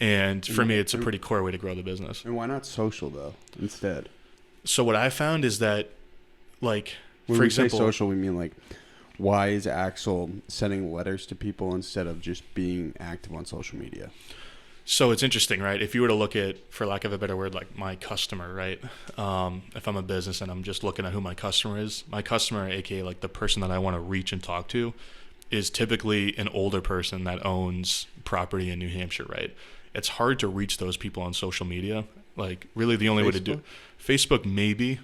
And for me, it's a pretty core way to grow the business. And why not social though instead? So what I found is that, like, When for we example, say social, we mean like, why is Axel sending letters to people instead of just being active on social media? so it's interesting, right? If you were to look at, for lack of a better word, like my customer, right? If I'm a business and I'm just looking at who my customer is, aka like the person that I want to reach and talk to, is typically an older person that owns property in New Hampshire, right? It's hard to reach those people on social media. Like, really the only way to do Facebook, maybe.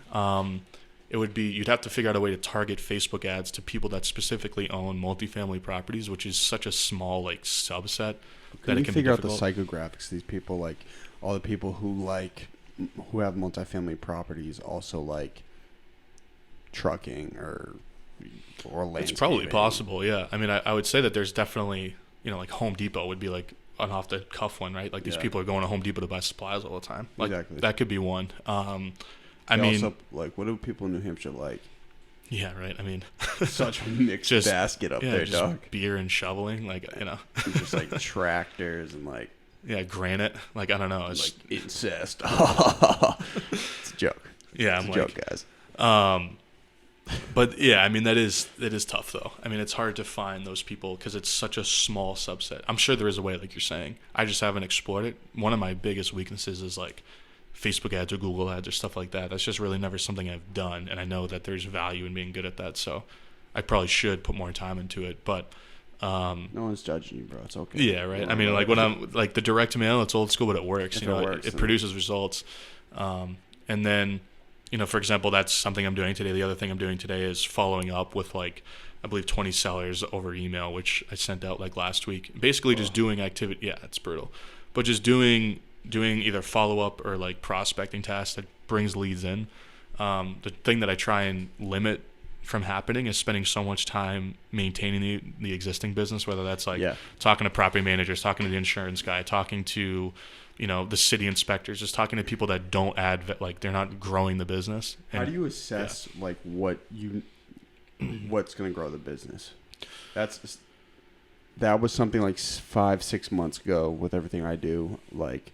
It would be, you'd have to figure out a way to target Facebook ads to people that specifically own multifamily properties, which is such a small like subset that Can it you can figure be out the difficult. psychographics of these people, like all the people who have multifamily properties also like trucking or landscaping? It's probably possible, yeah. I would say that there's definitely, like Home Depot would be like an off the cuff one, right? Like these Yeah. people are going to Home Depot to buy supplies all the time. Like, Exactly. that could be one. They also, like, what do people in New Hampshire like? Yeah, right. Such a mixed Just- basket up there, just dog. beer and shoveling, like, Just like tractors and like yeah, granite. Like, I don't know. It's incest. It's a joke. yeah, It's I'm a like, joke, guys. But yeah, I mean it is tough though. I mean it's hard to find those people because it's such a small subset. I'm sure there is a way, like you're saying. I just haven't explored it. One of my biggest weaknesses is like Facebook ads or Google ads or stuff like that. That's just really never something I've done, and I know that there's value in being good at that. So I probably should put more time into it. But no one's judging you, bro. It's okay. yeah, right. I mean, like when I'm like the direct mail, it's old school, but it works. If you know, it works, it then- produces results. And then, you know, for example, that's something I'm doing today. The other thing I'm doing today is following up with like, I believe 20 sellers over email, which I sent out like last week. Basically, just doing activity. Yeah, it's brutal, but just doing either follow up or like prospecting tasks that brings leads in. The thing that I try and limit from happening is spending so much time maintaining the existing business, whether that's like talking to property managers, talking to the insurance guy, talking to, you know, the city inspectors, just talking to people that don't add, like they're not growing the business. And, how do you assess like what's going to grow the business? That was something like 5-6 months ago with everything I do, like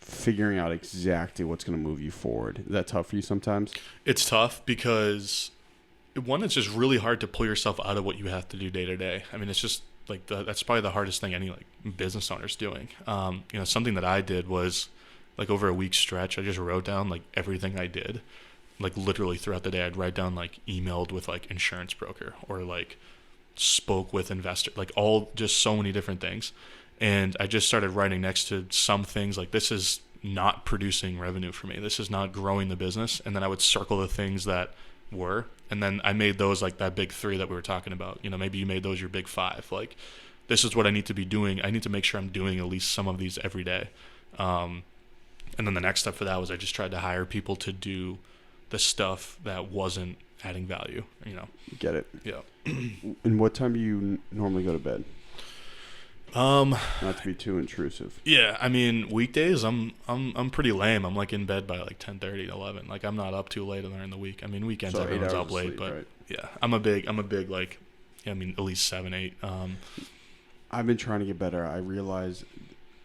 figuring out exactly what's going to move you forward. Is that tough for you sometimes? It's tough because one, it's just really hard to pull yourself out of what you have to do day to day. I mean, it's just like that's probably the hardest thing any like business owner's doing. You know, something that I did was like over a week stretch, I just wrote down like everything I did, like literally throughout the day. I'd write down like emailed with like insurance broker or like spoke with investor, like all just so many different things. And I just started writing next to some things like this is not producing revenue for me. This is not growing the business. And then I would circle the things that were, and then I made those like that big 3 that we were talking about. You know, maybe you made those your big 5. Like, this is what I need to be doing. I need to make sure I'm doing at least some of these every day. And then the next step for that was I just tried to hire people to do the stuff that wasn't adding value. You know, Get it? yeah. And what time do you normally go to bed? Not to be too intrusive. Yeah, I mean weekdays I'm pretty lame. I'm like in bed by like 10:30 to 11. Like I'm not up too late during the week. I mean weekends So 8 everyone's hours up of late, sleep, but right? yeah, I'm a big like, yeah, I mean at least 7-8. I've been trying to get better. I realized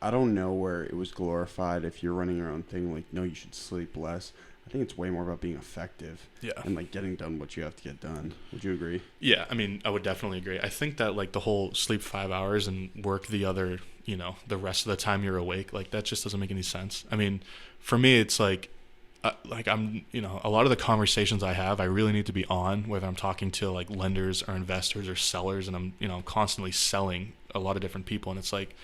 I don't know where it was glorified if you're running your own thing. Like, no, you should sleep less. I think it's way more about being effective. Yeah. And like getting done what you have to get done. Would you agree? Yeah, I mean I would definitely agree. I think that like the whole sleep 5 hours and work the other, you know, the rest of the time you're awake, like that just doesn't make any sense. I mean, for me it's like I'm, you know, a lot of the conversations I have, I really need to be on, whether I'm talking to like lenders or investors or sellers, and I'm, you know, constantly selling a lot of different people. And it's like,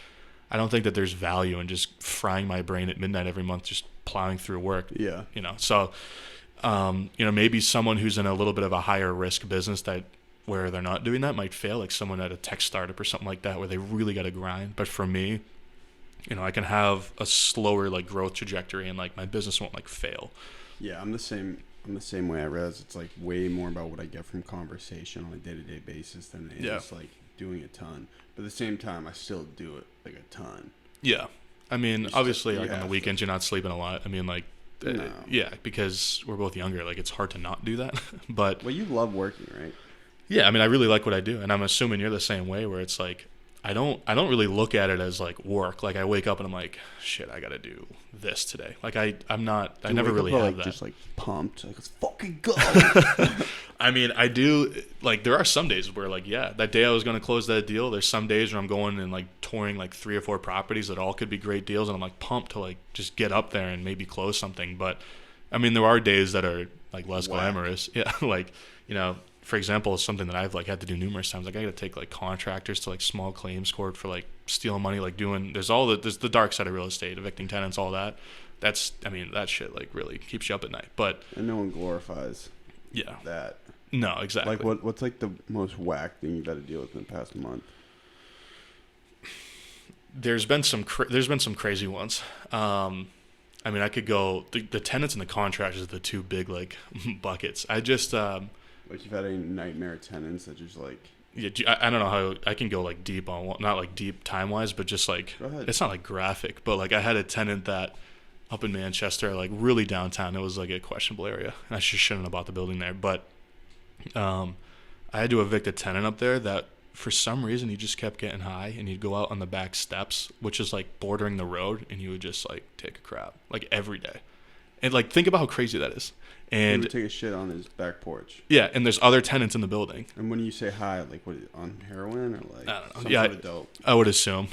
I don't think that there's value in just frying my brain at midnight every month, just plowing through work. Yeah. You know, so, you know, maybe someone who's in a little bit of a higher risk business that where they're not doing that might fail, like someone at a tech startup or something like that, where they really got to grind. But for me, you know, I can have a slower like growth trajectory and like my business won't like fail. Yeah, I'm the same way. I realize it's like way more about what I get from conversation on a day-to-day basis than it is like doing a ton. But at the same time, I still do it like a ton. Yeah. I mean, obviously like on the have weekends, you're not sleeping a lot. I mean, like, No. yeah, because we're both younger, like it's hard to not do that. But Well, you love working, right? yeah, I mean, I really like what I do, and I'm assuming you're the same way, where it's like I don't really look at it as like work. Like I wake up and I'm like, shit, I got to do this today. Like I'm not. I never really have like, that. Just like pumped, like let's fucking go. I mean, I do. Like there are some days where like, yeah, that day I was going to close that deal. There's some days where I'm going and like touring like 3 or 4 properties that all could be great deals, and I'm like pumped to like just get up there and maybe close something. But I mean, there are days that are like less glamorous. Yeah, like, you know, for example, something that I've like had to do numerous times. Like I got to take like contractors to like small claims court for like stealing money, like doing. There's the dark side of real estate, evicting tenants, all that. That's, I mean, that shit like really keeps you up at night. But And no one glorifies yeah, that. no, exactly. Like what's like the most whack thing you've had to deal with in the past month? There's been some crazy ones. I mean, I could go the tenants and the contractors are the 2 big like buckets. I just Like you've had any nightmare tenants that just like. yeah, I don't know how I can go like deep on, not like deep time wise, but just like Go ahead. it's not like graphic, but like I had a tenant that up in Manchester, like really downtown. It was like a questionable area, and I just shouldn't have bought the building there. But I had to evict a tenant up there that for some reason he just kept getting high, and he'd go out on the back steps, which is like bordering the road, and he would just like take a crap like every day. And like, think about how crazy that is. He And would take a shit on his back porch. yeah, and there's other tenants in the building. And when you say high, like what, on heroin or like I don't know. some Yeah, sort of dope? I would assume.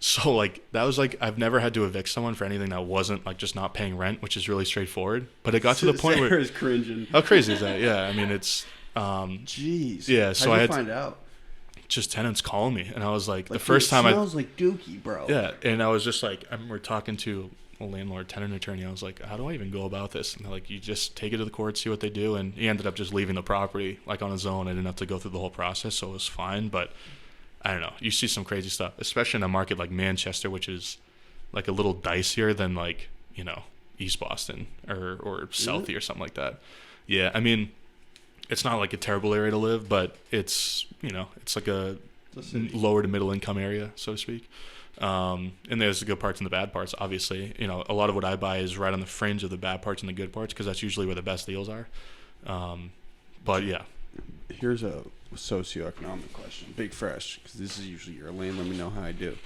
So like that was like I've never had to evict someone for anything that wasn't like just not paying rent, which is really straightforward. But it got to the point where Sarah's cringing. how crazy is that? Yeah, I mean it's Jeez. yeah. So How'd I you had find out? just tenants calling me, and I was like, the Like, first dude, time it smells like Dookie, bro. yeah, and I was just like, I remember talking to a landlord tenant attorney. I was like, how do I even go about this? And they're like, you just take it to the court, see what they do. And he ended up just leaving the property like on his own. I didn't have to go through the whole process, so it was fine. But I don't know. You see some crazy stuff, especially in a market like Manchester, which is like a little dicier than like, you know, East Boston or Southie or something like that. Yeah, I mean, it's not like a terrible area to live, but it's, you know, it's like a lower to middle income area, so to speak. And there's the good parts and the bad parts, obviously. You know, a lot of what I buy is right on the fringe of the bad parts and the good parts because that's usually where the best deals are. But yeah. Here's a socioeconomic question. Big fresh, because this is usually your lane. Let me know how I do.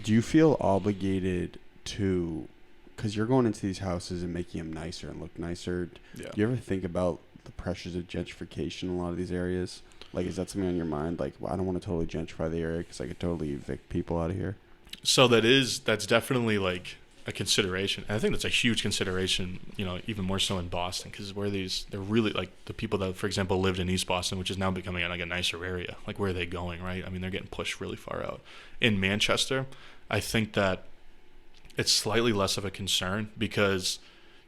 Do you feel obligated to, because you're going into these houses and making them nicer and look nicer, Yeah. do you ever think about the pressures of gentrification in a lot of these areas? Like, is that something on your mind? Like, well, I don't want to totally gentrify the area because I could totally evict people out of here. So that's definitely like a consideration. And I think that's a huge consideration, you know, even more so in Boston, because they're really like the people that, for example, lived in East Boston, which is now becoming like a nicer area. Like, where are they going, right? I mean, they're getting pushed really far out. In Manchester, I think that it's slightly less of a concern because,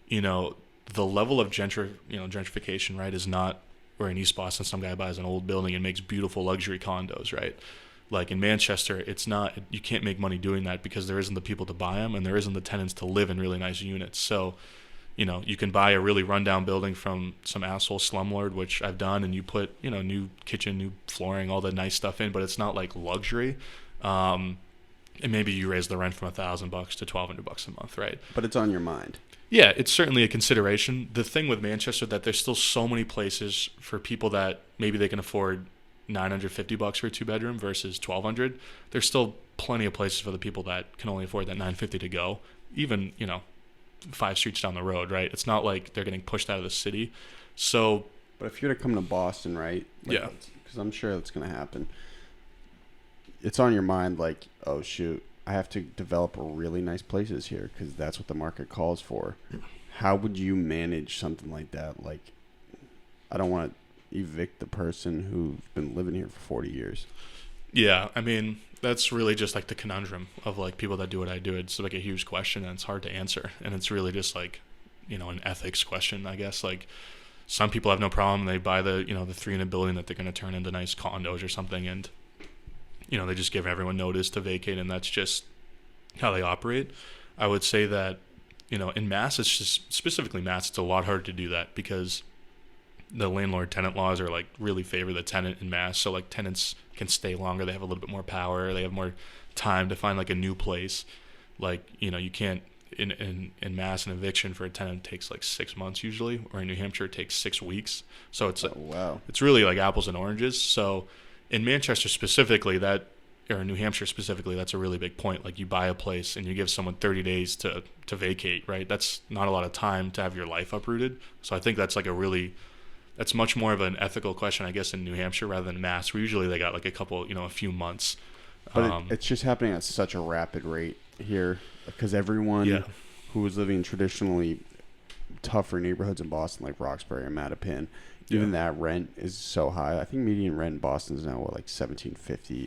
you know, the level of gentrification, right, is not where in East Boston some guy buys an old building and makes beautiful luxury condos, right? Like in Manchester, it's not, you can't make money doing that because there isn't the people to buy them and there isn't the tenants to live in really nice units. So, you know, you can buy a really rundown building from some asshole slumlord, which I've done, and you put, you know, new kitchen, new flooring, all the nice stuff in, but it's not like luxury. And maybe you raise the rent from $1,000 to $1,200 a month, right? But it's on your mind. Yeah, it's certainly a consideration. The thing with Manchester that there's still so many places for people that maybe they can afford $950 for a 2-bedroom versus $1,200. There's still plenty of places for the people that can only afford that $950 to go, even, you know, 5 streets down the road, right? It's not like they're getting pushed out of the city. So, but if you're to come to Boston, right? Like, yeah, because I'm sure that's going to happen. It's on your mind, like, oh shoot, I have to develop really nice places here because that's what the market calls for. How would you manage something like that? Like, I don't want to evict the person who's been living here for 40 years. Yeah, I mean, that's really just like the conundrum of like people that do what I do. It's like a huge question and it's hard to answer. And it's really just like, you know, an ethics question, I guess. Like, some people have no problem. They buy the, you know, the 3-unit building that they're going to turn into nice condos or something. And, you know, they just give everyone notice to vacate, and that's just how they operate. I would say that, you know, in Mass, it's just specifically Mass, it's a lot harder to do that because the landlord-tenant laws are like really favor the tenant in Mass. So like tenants can stay longer. They have a little bit more power. They have more time to find like a new place. Like, you know, you can't in Mass, an eviction for a tenant takes like 6 months usually, or in New Hampshire it takes 6 weeks. So it's like, wow, it's really like apples and oranges. So in Manchester specifically, or in New Hampshire specifically, that's a really big point. Like, you buy a place and you give someone 30 days to vacate, right? That's not a lot of time to have your life uprooted. So I think that's like that's much more of an ethical question, I guess, in New Hampshire rather than Mass, where usually they got like a few months. But it's just happening at such a rapid rate here because everyone who was living in traditionally tougher neighborhoods in Boston, like Roxbury or Mattapan, even that rent is so high. I think median rent in Boston is now like $1,750,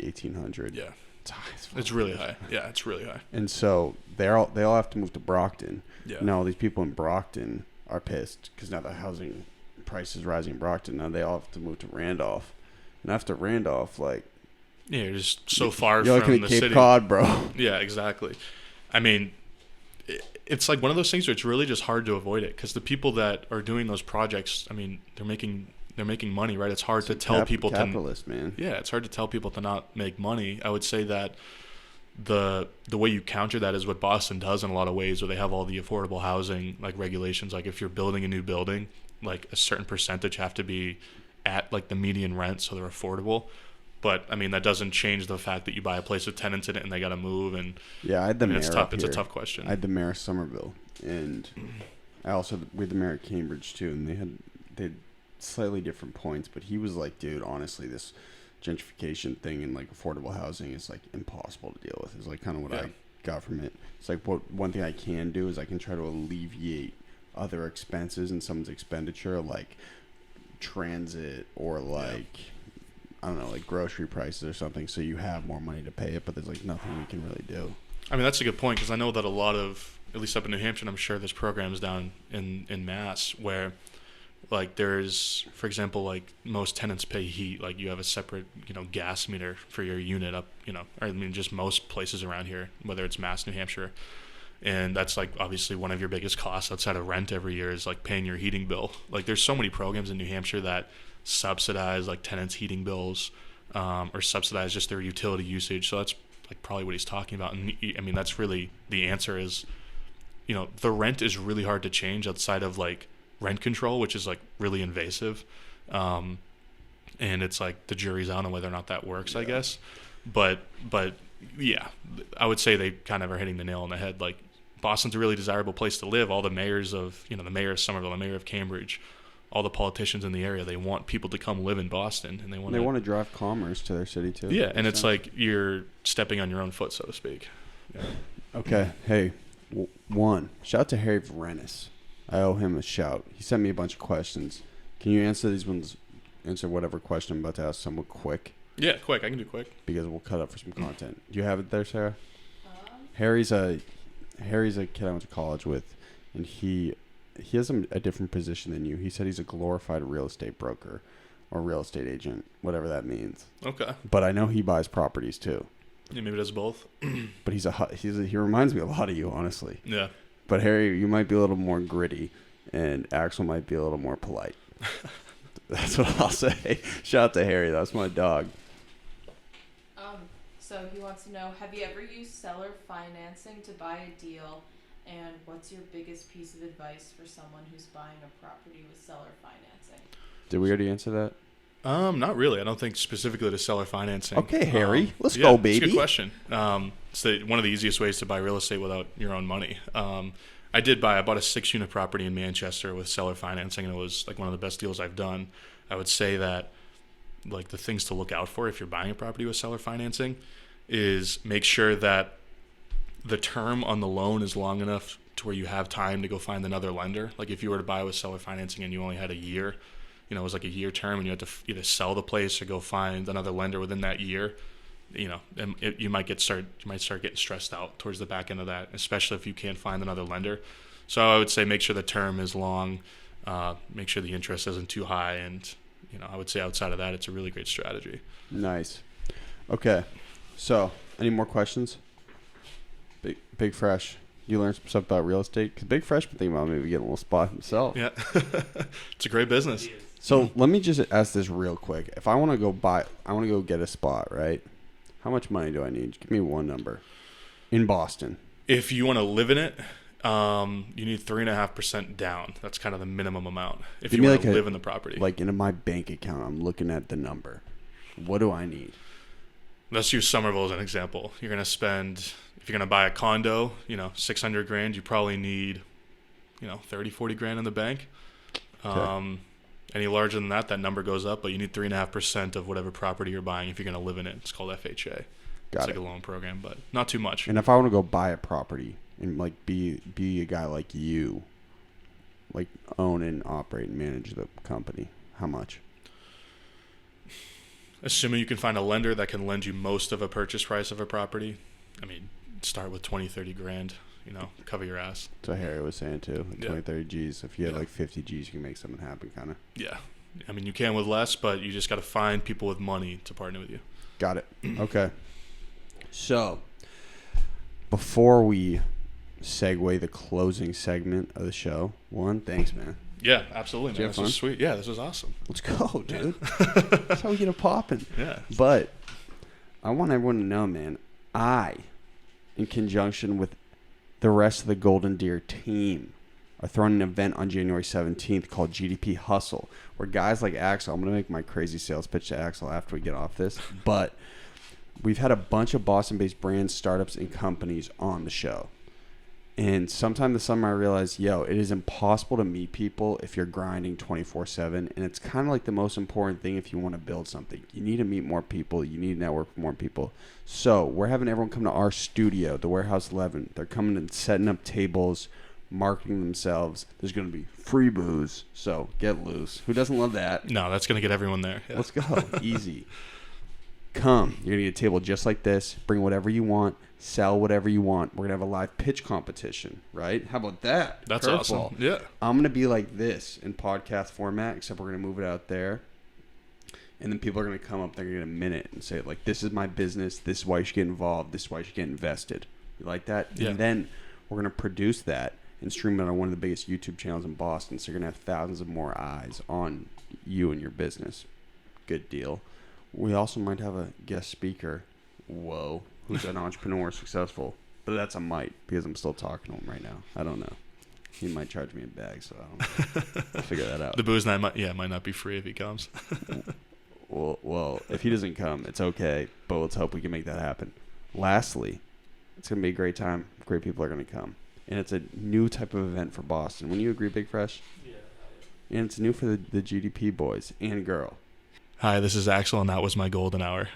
$1,800. Yeah, it's high. It's really high. Yeah, it's really high. And so they all have to move to Brockton. Yeah. Now all these people in Brockton are pissed because now the housing price is rising in Brockton. Now they all have to move to Randolph, and after Randolph, like, yeah, you're just so far you're from like the Cape city. Cod, bro. Yeah, exactly. I mean, it's like one of those things where it's really just hard to avoid it because the people that are doing those projects, I mean, they're making money, right? It's hard to tell people capitalist, man. Yeah, it's hard to tell people to not make money. I would say that the way you counter that is what Boston does in a lot of ways, where they have all the affordable housing like regulations. Like, if you're building a new building, like a certain percentage have to be at like the median rent so they're affordable. But I mean, that doesn't change the fact that you buy a place with tenants in it and they got to move. And yeah, I had the mayor it's tough. up It's a here. tough question. I had the mayor of Somerville, and I also we had the mayor at Cambridge too, and they had slightly different points, but he was like, dude, honestly, this gentrification thing and like affordable housing is like impossible to deal with. Is like kind of what I got from it. It's like one thing I can do is I can try to alleviate other expenses in someone's expenditure, like transit or like I don't know, like grocery prices or something, so you have more money to pay it, but there's like nothing we can really do. I mean, that's a good point, because I know that a lot of, at least up in New Hampshire, and I'm sure there's programs down in Mass where like there's, for example, like most tenants pay heat, like you have a separate, gas meter for your unit up, or I mean just most places around here, whether it's Mass, New Hampshire. And that's like obviously one of your biggest costs outside of rent every year is like paying your heating bill. Like there's so many programs in New Hampshire that subsidize like tenants' heating bills, or subsidize just their utility usage. So that's like probably what he's talking about. And I mean, that's really the answer is, the rent is really hard to change outside of like rent control, which is like really invasive. And it's like the jury's out on whether or not that works, I guess. But yeah, I would say they kind of are hitting the nail on the head. Like Boston's a really desirable place to live. All the mayors of, the mayor of Somerville, the mayor of Cambridge, all the politicians in the area, they want people to come live in Boston, and they want to drive commerce to their city too. Yeah, and it's like you're stepping on your own foot, so to speak. Yeah. Okay, hey, shout out to Harry Varenis. I owe him a shout. He sent me a bunch of questions. Can you answer these ones? Answer whatever question I'm about to ask somewhat quick. Yeah, quick. I can do quick. Because we'll cut up for some content. Do you have it there, Sarah? Harry's a kid I went to college with, and he has a different position than you. He said he's a glorified real estate broker or real estate agent, whatever that means. Okay. But I know he buys properties too. Yeah, maybe does both. But he reminds me a lot of you, honestly. Yeah. But Harry, you might be a little more gritty, and Axel might be a little more polite. That's what I'll say. Shout out to Harry. That's my dog. So he wants to know, have you ever used seller financing to buy a deal? And what's your biggest piece of advice for someone who's buying a property with seller financing? Did we already answer that? Not really. I don't think specifically to seller financing. Okay, Harry. Let's go, baby. It's a good question. It's one of the easiest ways to buy real estate without your own money. I bought a 6-unit property in Manchester with seller financing, and it was like one of the best deals I've done. I would say that like the things to look out for if you're buying a property with seller financing is make sure that the term on the loan is long enough to where you have time to go find another lender. Like if you were to buy with seller financing and you only had a year, it was like a year term, and you had to either sell the place or go find another lender within that year, and you might start getting stressed out towards the back end of that, especially if you can't find another lender. So I would say make sure the term is long, make sure the interest isn't too high, and I would say outside of that, it's a really great strategy. Nice. Okay. So, any more questions? Big Fresh, you learned some stuff about real estate? Because Big Fresh been thinking about maybe getting a little spot himself. Yeah. It's a great business. So, let me just ask this real quick. If I want to go get a spot, right? How much money do I need? Give me one number. In Boston. If you want to live in it, you need 3.5% down. That's kind of the minimum amount. If you want to live in the property. Like in my bank account, I'm looking at the number. What do I need? Let's use Somerville as an example. You're going to spend, if you're going to buy a condo, $600,000, you probably need, 30, 40 grand in the bank. Okay. Any larger than that number goes up, but you need 3.5% of whatever property you're buying if you're going to live in it. It's called FHA. It's like a loan program, but not too much. And if I want to go buy a property and like be a guy like you, like own and operate and manage the company, how much? Assuming you can find a lender that can lend you most of a purchase price of a property, I mean, start with 20, 30 grand, cover your ass. That's what Harry was saying too, like 20, 30 G's. If you had like 50 G's, you can make something happen, kind of. Yeah. I mean, you can with less, but you just got to find people with money to partner with you. Got it. Okay. So, before we segue the closing segment of the show, thanks, man. Yeah, absolutely, man. This was sweet. Yeah, this was awesome. Let's go, dude. That's how we get it popping. Yeah. But I want everyone to know, man, in conjunction with the rest of the Golden Deer team, are throwing an event on January 17th called GDP Hustle, where guys like Axel, I'm going to make my crazy sales pitch to Axel after we get off this, but we've had a bunch of Boston-based brands, startups, and companies on the show. And sometime this summer I realized, it is impossible to meet people if you're grinding 24/7. And it's kind of like the most important thing if you want to build something. You need to meet more people. You need to network with more people. So we're having everyone come to our studio, the Warehouse 11. They're coming and setting up tables, marketing themselves. There's going to be free booze. So get loose. Who doesn't love that? No, that's going to get everyone there. Yeah. Let's go. Easy. Come. You're going to get a table just like this. Bring whatever you want. Sell whatever you want. We're going to have a live pitch competition, right? How about that? That's Curveball. awesome. Yeah. I'm going to be like this in podcast format, except we're going to move it out there. And then people are going to come up, they're going to get a minute and say, like, this is my business. This is why you should get involved. This is why you should get invested. You like that? Yeah. And then we're going to produce that and stream it on one of the biggest YouTube channels in Boston. So you're going to have thousands of more eyes on you and your business. Good deal. We also might have a guest speaker. Whoa. Who's an entrepreneur successful. But that's a might because I'm still talking to him right now. I don't know. He might charge me a bag, so I don't know. I'll figure that out. The booze night might not be free if he comes. Well, if he doesn't come, it's okay. But let's hope we can make that happen. Lastly, it's going to be a great time. Great people are going to come. And it's a new type of event for Boston. Wouldn't you agree, Big Fresh? Yeah. And it's new for the GDP boys and girl. Hi, this is Axel, and that was my golden hour.